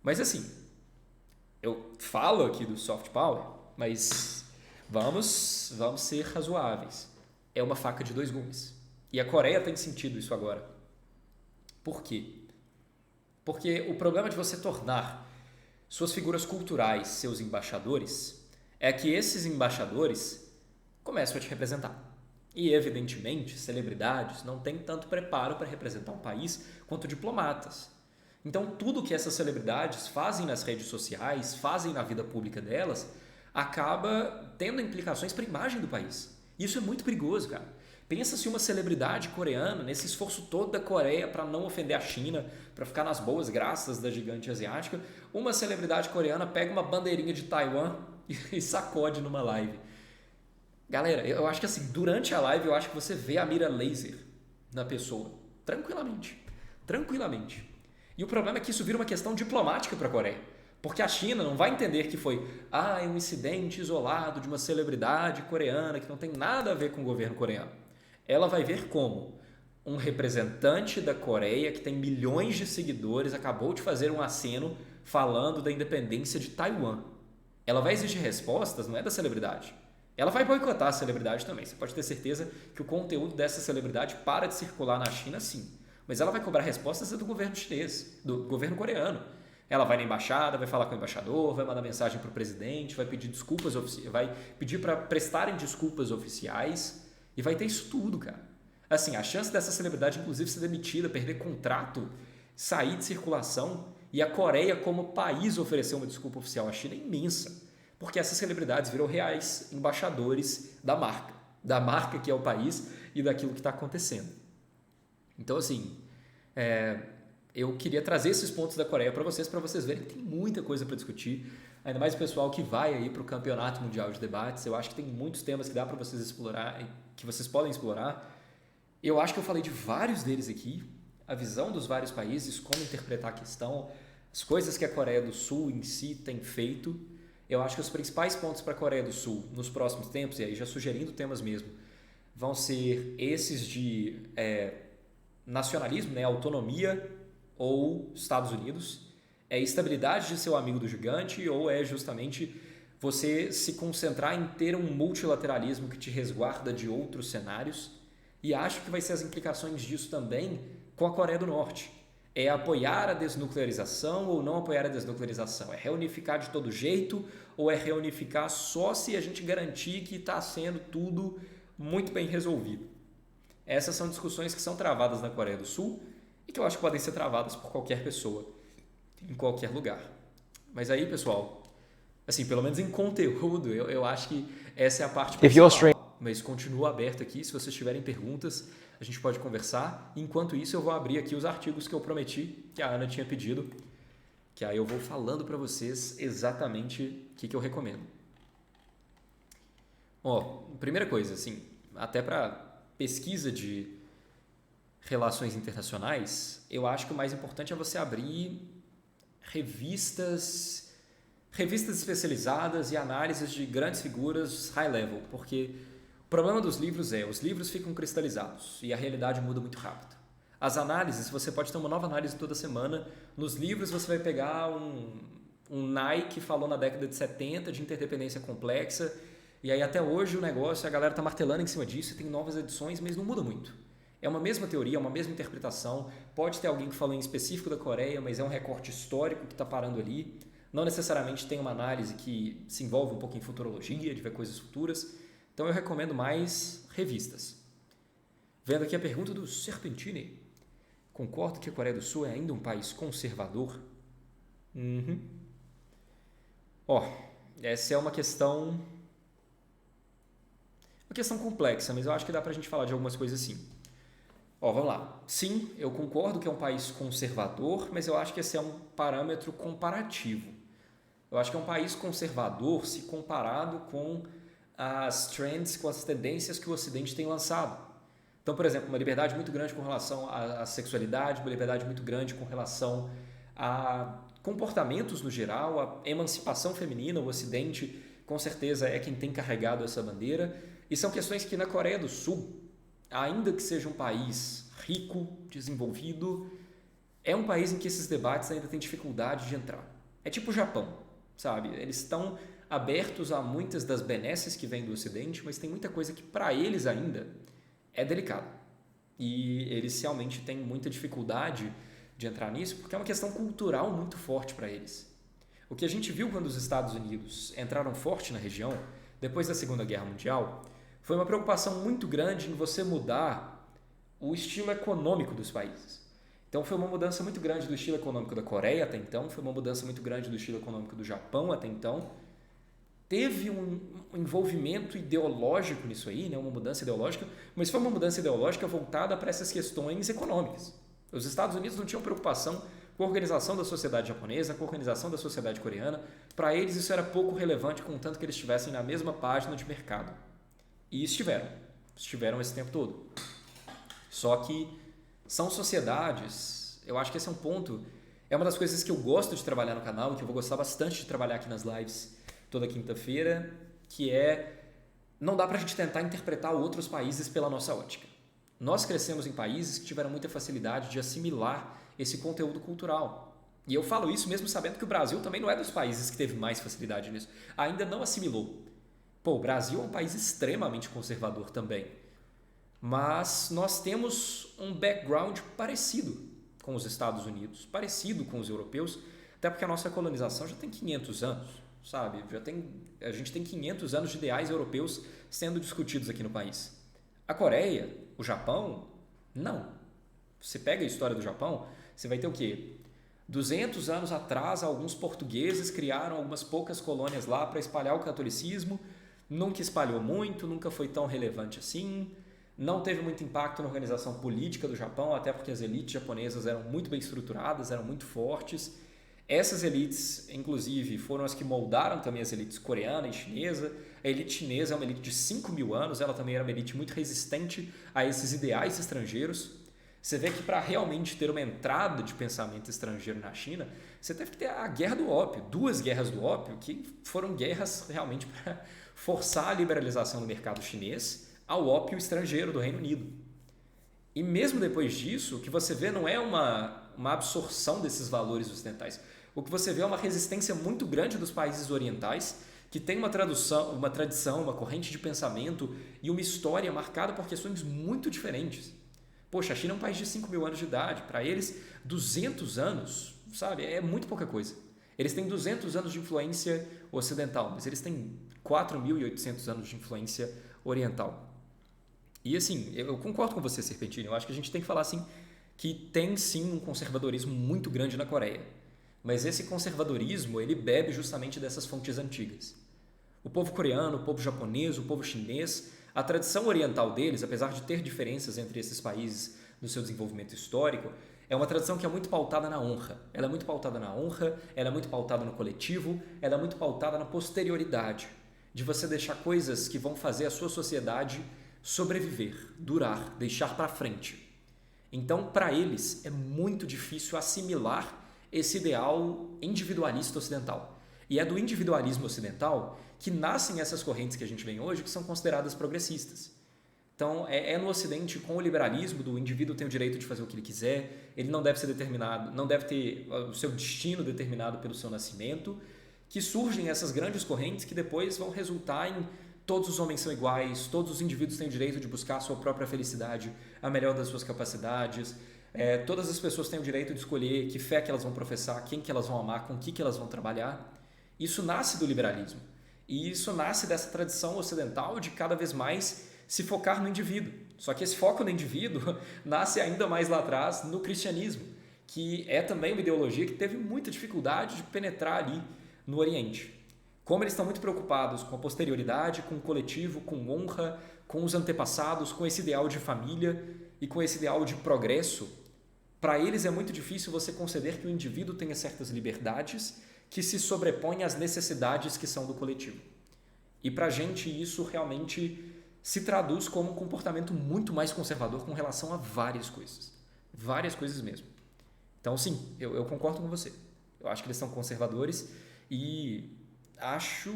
Mas assim, eu falo aqui do soft power, mas vamos ser razoáveis. É uma faca de 2 gumes. E a Coreia tem sentido isso agora. Por quê? Porque o problema de você tornar suas figuras culturais seus embaixadores é que esses embaixadores começam a te representar. E, evidentemente, celebridades não têm tanto preparo para representar um país quanto diplomatas. Então, tudo que essas celebridades fazem nas redes sociais, fazem na vida pública delas, acaba tendo implicações para a imagem do país. Isso é muito perigoso, cara. Pensa se uma celebridade coreana, nesse esforço todo da Coreia para não ofender a China, para ficar nas boas graças da gigante asiática, uma celebridade coreana pega uma bandeirinha de Taiwan e sacode numa live. Galera, eu acho que assim, durante a live eu acho que você vê a mira laser na pessoa, tranquilamente. Tranquilamente. E o problema é que isso vira uma questão diplomática para a Coreia. Porque a China não vai entender que foi um incidente isolado de uma celebridade coreana que não tem nada a ver com o governo coreano. Ela vai ver como um representante da Coreia que tem milhões de seguidores acabou de fazer um aceno falando da independência de Taiwan. Ela vai exigir respostas, não é da celebridade. Ela vai boicotar a celebridade também. Você pode ter certeza que o conteúdo dessa celebridade para de circular na China, sim. Mas ela vai cobrar respostas do governo chinês, do governo coreano. Ela vai na embaixada, vai falar com o embaixador, vai mandar mensagem para o presidente, vai pedir desculpas, vai pedir para prestarem desculpas oficiais e vai ter isso tudo, cara. Assim, a chance dessa celebridade, inclusive, ser demitida, perder contrato, sair de circulação e a Coreia, como país, oferecer uma desculpa oficial à China é imensa, porque essas celebridades viram reais embaixadores da marca que é o país e daquilo que está acontecendo. Então, assim, eu queria trazer esses pontos da Coreia para vocês verem que tem muita coisa para discutir, ainda mais o pessoal que vai aí para o Campeonato Mundial de Debates. Eu acho que tem muitos temas que dá para vocês explorar, que vocês podem explorar. Eu acho que eu falei de vários deles aqui, a visão dos vários países, como interpretar a questão, as coisas que a Coreia do Sul em si tem feito. Eu acho que os principais pontos para a Coreia do Sul nos próximos tempos, e aí já sugerindo temas mesmo, vão ser esses de nacionalismo, né, autonomia ou Estados Unidos, é estabilidade de seu amigo do gigante ou é justamente você se concentrar em ter um multilateralismo que te resguarda de outros cenários. E acho que vai ser as implicações disso também com a Coreia do Norte. É apoiar a desnuclearização ou não apoiar a desnuclearização? É reunificar de todo jeito ou é reunificar só se a gente garantir que está sendo tudo muito bem resolvido? Essas são discussões que são travadas na Coreia do Sul e que eu acho que podem ser travadas por qualquer pessoa, em qualquer lugar. Mas aí, pessoal, assim, pelo menos em conteúdo, eu acho que essa é a parte principal. Mas continua aberto aqui, se vocês tiverem perguntas, a gente pode conversar. Enquanto isso, eu vou abrir aqui os artigos que eu prometi, que a Ana tinha pedido, que aí eu vou falando para vocês exatamente o que eu recomendo. Primeira coisa, assim, até para pesquisa de relações internacionais, eu acho que o mais importante é você abrir revistas especializadas e análises de grandes figuras high level, porque o problema dos livros os livros ficam cristalizados e a realidade muda muito rápido. As análises, você pode ter uma nova análise toda semana. Nos livros você vai pegar um Nike falou na década de 70 de interdependência complexa e aí até hoje o negócio, a galera está martelando em cima disso, tem novas edições, mas não muda muito. É uma mesma teoria, uma mesma interpretação. Pode ter alguém que falou em específico da Coreia, mas é um recorte histórico que está parando ali. Não necessariamente tem uma análise que se envolve um pouco em futurologia, de ver coisas futuras. Então eu recomendo mais revistas. Vendo aqui a pergunta do Serpentini. Concordo que a Coreia do Sul é ainda um país conservador? Essa é uma questão complexa, mas eu acho que dá pra gente falar de algumas coisas assim. Vamos lá. Sim, eu concordo que é um país conservador, mas eu acho que esse é um parâmetro comparativo. Eu acho que é um país conservador se comparado com as trends, com as tendências que o Ocidente tem lançado. Então, por exemplo, uma liberdade muito grande com relação à sexualidade, uma liberdade muito grande com relação a comportamentos no geral, a emancipação feminina, o Ocidente com certeza é quem tem carregado essa bandeira. E são questões que na Coreia do Sul, ainda que seja um país rico, desenvolvido, é um país em que esses debates ainda têm dificuldade de entrar. É tipo o Japão, sabe? Eles estão abertos a muitas das benesses que vêm do Ocidente, mas tem muita coisa que para eles ainda é delicado. E eles realmente têm muita dificuldade de entrar nisso, porque é uma questão cultural muito forte para eles. O que a gente viu quando os Estados Unidos entraram forte na região, depois da Segunda Guerra Mundial, foi uma preocupação muito grande em você mudar o estilo econômico dos países. Então foi uma mudança muito grande do estilo econômico da Coreia até então, foi uma mudança muito grande do estilo econômico do Japão até então, teve um envolvimento ideológico nisso aí, né? Uma mudança ideológica, mas foi uma mudança ideológica voltada para essas questões econômicas. Os Estados Unidos não tinham preocupação com a organização da sociedade japonesa, com a organização da sociedade coreana. Para eles isso era pouco relevante, contanto que eles estivessem na mesma página de mercado. E estiveram esse tempo todo. Só que são sociedades, eu acho que esse é um ponto, é uma das coisas que eu gosto de trabalhar no canal e que eu vou gostar bastante de trabalhar aqui nas lives toda quinta-feira, que não dá pra gente tentar interpretar outros países pela nossa ótica. Nós crescemos em países que tiveram muita facilidade de assimilar esse conteúdo cultural. E eu falo isso mesmo sabendo que o Brasil também não é dos países que teve mais facilidade nisso. Ainda não assimilou. Pô, o Brasil é um país extremamente conservador também. Mas nós temos um background parecido com os Estados Unidos, parecido com os europeus, até porque a nossa colonização já tem 500 anos, sabe? A gente tem 500 anos de ideais europeus sendo discutidos aqui no país. A Coreia, o Japão, não. Você pega a história do Japão, você vai ter o quê? 200 anos atrás, alguns portugueses criaram algumas poucas colônias lá para espalhar o catolicismo, nunca espalhou muito, nunca foi tão relevante assim, não teve muito impacto na organização política do Japão, até porque as elites japonesas eram muito bem estruturadas, eram muito fortes. Essas elites, inclusive, foram as que moldaram também as elites coreana e chinesa. A elite chinesa é uma elite de 5.000 anos, ela também era uma elite muito resistente a esses ideais estrangeiros. Você vê que para realmente ter uma entrada de pensamento estrangeiro na China, você teve que ter a Guerra do Ópio, 2 guerras do ópio, que foram guerras realmente para forçar a liberalização do mercado chinês ao ópio estrangeiro do Reino Unido. E mesmo depois disso, o que você vê não é uma absorção desses valores ocidentais. O que você vê é uma resistência muito grande dos países orientais, que tem uma tradição, uma corrente de pensamento e uma história marcada por questões muito diferentes. Poxa, a China é um país de 5.000 anos de idade. Para eles, 200 anos, sabe, é muito pouca coisa. Eles têm 200 anos de influência ocidental, mas eles têm 4.800 anos de influência oriental. E assim, eu concordo com você, Serpentinho. Eu acho que a gente tem que falar assim que tem sim um conservadorismo muito grande na Coreia. Mas esse conservadorismo, ele bebe justamente dessas fontes antigas. O povo coreano, o povo japonês, o povo chinês, a tradição oriental deles, apesar de ter diferenças entre esses países no seu desenvolvimento histórico, é uma tradição que é muito pautada na honra. Ela é muito pautada na honra, ela é muito pautada no coletivo, ela é muito pautada na posterioridade, de você deixar coisas que vão fazer a sua sociedade sobreviver, durar, deixar para frente. Então, para eles, é muito difícil assimilar esse ideal individualista ocidental. E é do individualismo ocidental que nascem essas correntes que a gente vê hoje, que são consideradas progressistas. Então, é no Ocidente, com o liberalismo, do indivíduo tem o direito de fazer o que ele quiser, ele não deve ser determinado, não deve ter o seu destino determinado pelo seu nascimento, que surgem essas grandes correntes que depois vão resultar em todos os homens são iguais, todos os indivíduos têm o direito de buscar a sua própria felicidade, a melhor das suas capacidades, todas as pessoas têm o direito de escolher que fé que elas vão professar, quem que elas vão amar, com o que elas vão trabalhar. Isso nasce do liberalismo. E isso nasce dessa tradição ocidental de cada vez mais se focar no indivíduo. Só que esse foco no indivíduo nasce ainda mais lá atrás no cristianismo, que é também uma ideologia que teve muita dificuldade de penetrar ali no Oriente. Como eles estão muito preocupados com a posterioridade, com o coletivo, com honra, com os antepassados, com esse ideal de família e com esse ideal de progresso, para eles é muito difícil você conceder que o indivíduo tenha certas liberdades que se sobrepõem às necessidades que são do coletivo. E para a gente isso realmente se traduz como um comportamento muito mais conservador com relação a várias coisas mesmo. Então sim, eu concordo com você. Eu acho que eles são conservadores e acho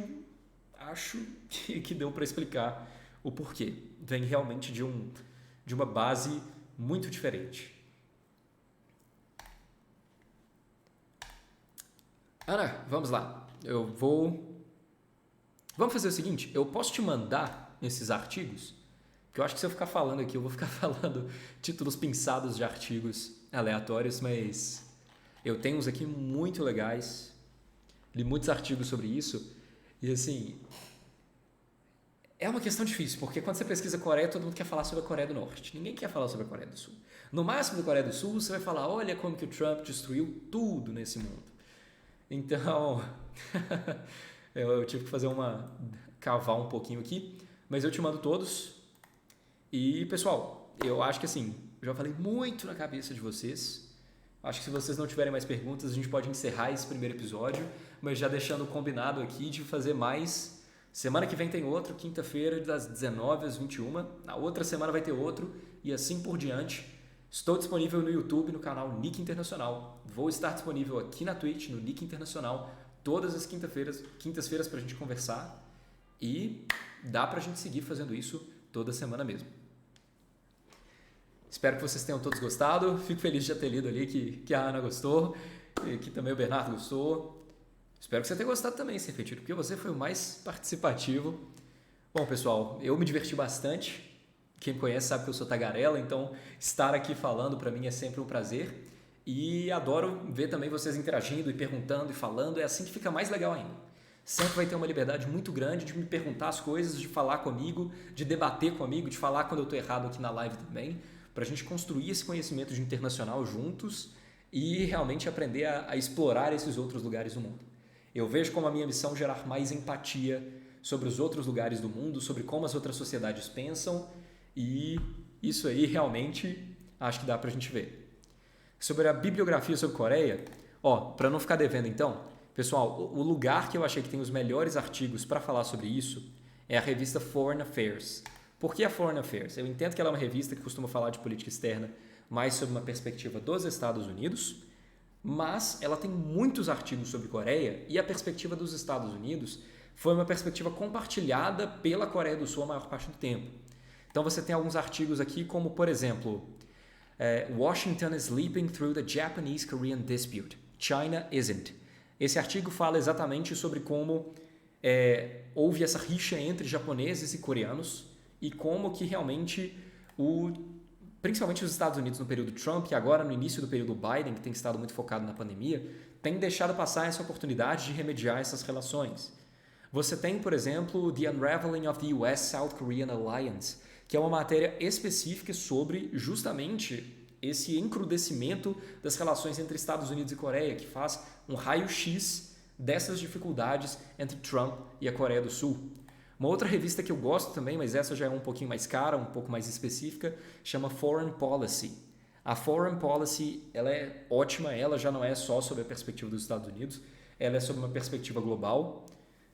que deu para explicar o porquê. Vem realmente de uma base muito diferente. Ana, vamos lá. Vamos fazer o seguinte, eu posso te mandar esses artigos? Porque eu acho que se eu ficar falando aqui, eu vou ficar falando títulos pinçados de artigos aleatórios, mas eu tenho uns aqui muito legais, li muitos artigos sobre isso, e assim, é uma questão difícil, porque quando você pesquisa Coreia, todo mundo quer falar sobre a Coreia do Norte, ninguém quer falar sobre a Coreia do Sul. No máximo da Coreia do Sul, você vai falar, olha como que o Trump destruiu tudo nesse mundo. Então, Eu tive que cavar um pouquinho aqui, mas eu te mando todos. E, pessoal, eu acho que assim, eu já falei muito na cabeça de vocês. Acho que se vocês não tiverem mais perguntas, a gente pode encerrar esse primeiro episódio, mas já deixando combinado aqui de fazer mais. Semana que vem tem outro, quinta-feira, das 19 às 21. Na outra semana vai ter outro e assim por diante. Estou disponível no YouTube, no canal Nick Internacional. Vou estar disponível aqui na Twitch, no Nick Internacional, todas as quintas-feiras para a gente conversar. E dá para a gente seguir fazendo isso toda semana mesmo. Espero que vocês tenham todos gostado. Fico feliz de já ter lido ali que a Ana gostou, e que também o Bernardo gostou. Espero que você tenha gostado também, Serfetiro, porque você foi o mais participativo. Bom, pessoal, eu me diverti bastante. Quem me conhece sabe que eu sou tagarela, então estar aqui falando para mim é sempre um prazer. E adoro ver também vocês interagindo e perguntando e falando. É assim que fica mais legal ainda. Sempre vai ter uma liberdade muito grande de me perguntar as coisas, de falar comigo, de debater comigo, de falar quando eu estou errado aqui na live também, para a gente construir esse conhecimento de internacional juntos e realmente aprender a explorar esses outros lugares do mundo. Eu vejo como a minha missão gerar mais empatia sobre os outros lugares do mundo, sobre como as outras sociedades pensam, e isso aí realmente acho que dá para a gente ver. Sobre a bibliografia sobre Coreia, para não ficar devendo então, pessoal, o lugar que eu achei que tem os melhores artigos para falar sobre isso é a revista Foreign Affairs. Por que a Foreign Affairs? Eu entendo que ela é uma revista que costuma falar de política externa mais sob uma perspectiva dos Estados Unidos, mas ela tem muitos artigos sobre Coreia e a perspectiva dos Estados Unidos foi uma perspectiva compartilhada pela Coreia do Sul a maior parte do tempo. Então você tem alguns artigos aqui como, por exemplo, Washington is leaping through the Japanese-Korean dispute. China isn't. Esse artigo fala exatamente sobre como houve essa rixa entre japoneses e coreanos e como que realmente, principalmente os Estados Unidos no período Trump e agora no início do período Biden, que tem estado muito focado na pandemia, tem deixado passar essa oportunidade de remediar essas relações. Você tem, por exemplo, The Unraveling of the US-South Korean Alliance, que é uma matéria específica sobre justamente esse encrudecimento das relações entre Estados Unidos e Coreia, que faz um raio-x dessas dificuldades entre Trump e a Coreia do Sul. Uma outra revista que eu gosto também, mas essa já é um pouquinho mais cara, um pouco mais específica, chama Foreign Policy. A Foreign Policy ela é ótima, ela já não é só sobre a perspectiva dos Estados Unidos, ela é sobre uma perspectiva global,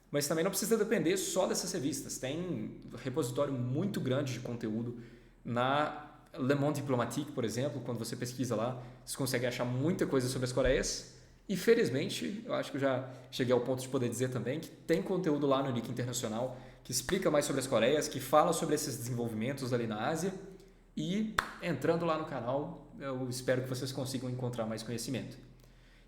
mas também não precisa depender só dessas revistas. Tem um repositório muito grande de conteúdo na Le Monde Diplomatique, por exemplo. Quando você pesquisa lá, você consegue achar muita coisa sobre as Coreias. E felizmente, eu acho que eu já cheguei ao ponto de poder dizer também que tem conteúdo lá no Nick Internacional que explica mais sobre as Coreias, que fala sobre esses desenvolvimentos ali na Ásia. E entrando lá no canal, eu espero que vocês consigam encontrar mais conhecimento.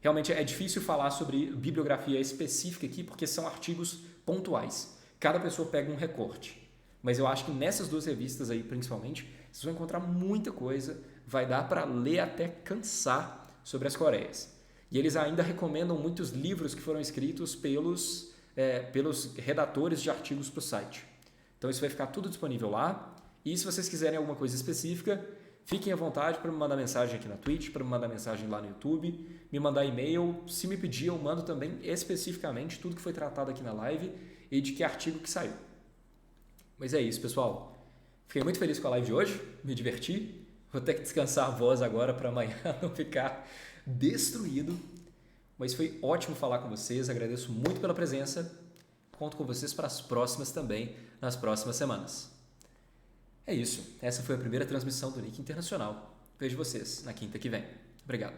Realmente é difícil falar sobre bibliografia específica aqui porque são artigos pontuais. Cada pessoa pega um recorte. Mas eu acho que nessas duas revistas aí, principalmente, vocês vão encontrar muita coisa. Vai dar para ler até cansar sobre as Coreias. E eles ainda recomendam muitos livros que foram escritos pelos redatores de artigos para o site. Então isso vai ficar tudo disponível lá. E se vocês quiserem alguma coisa específica, fiquem à vontade para me mandar mensagem aqui na Twitch, para me mandar mensagem lá no YouTube, me mandar e-mail. Se me pedir, eu mando também especificamente tudo que foi tratado aqui na live e de que artigo que saiu. Mas é isso, pessoal. Fiquei muito feliz com a live de hoje, me diverti. Vou ter que descansar a voz agora para amanhã não ficar destruído. Mas foi ótimo falar com vocês, agradeço muito pela presença. Conto com vocês para as próximas também, nas próximas semanas. É isso, essa foi a primeira transmissão do Nick Internacional. Vejo vocês na quinta que vem. Obrigado.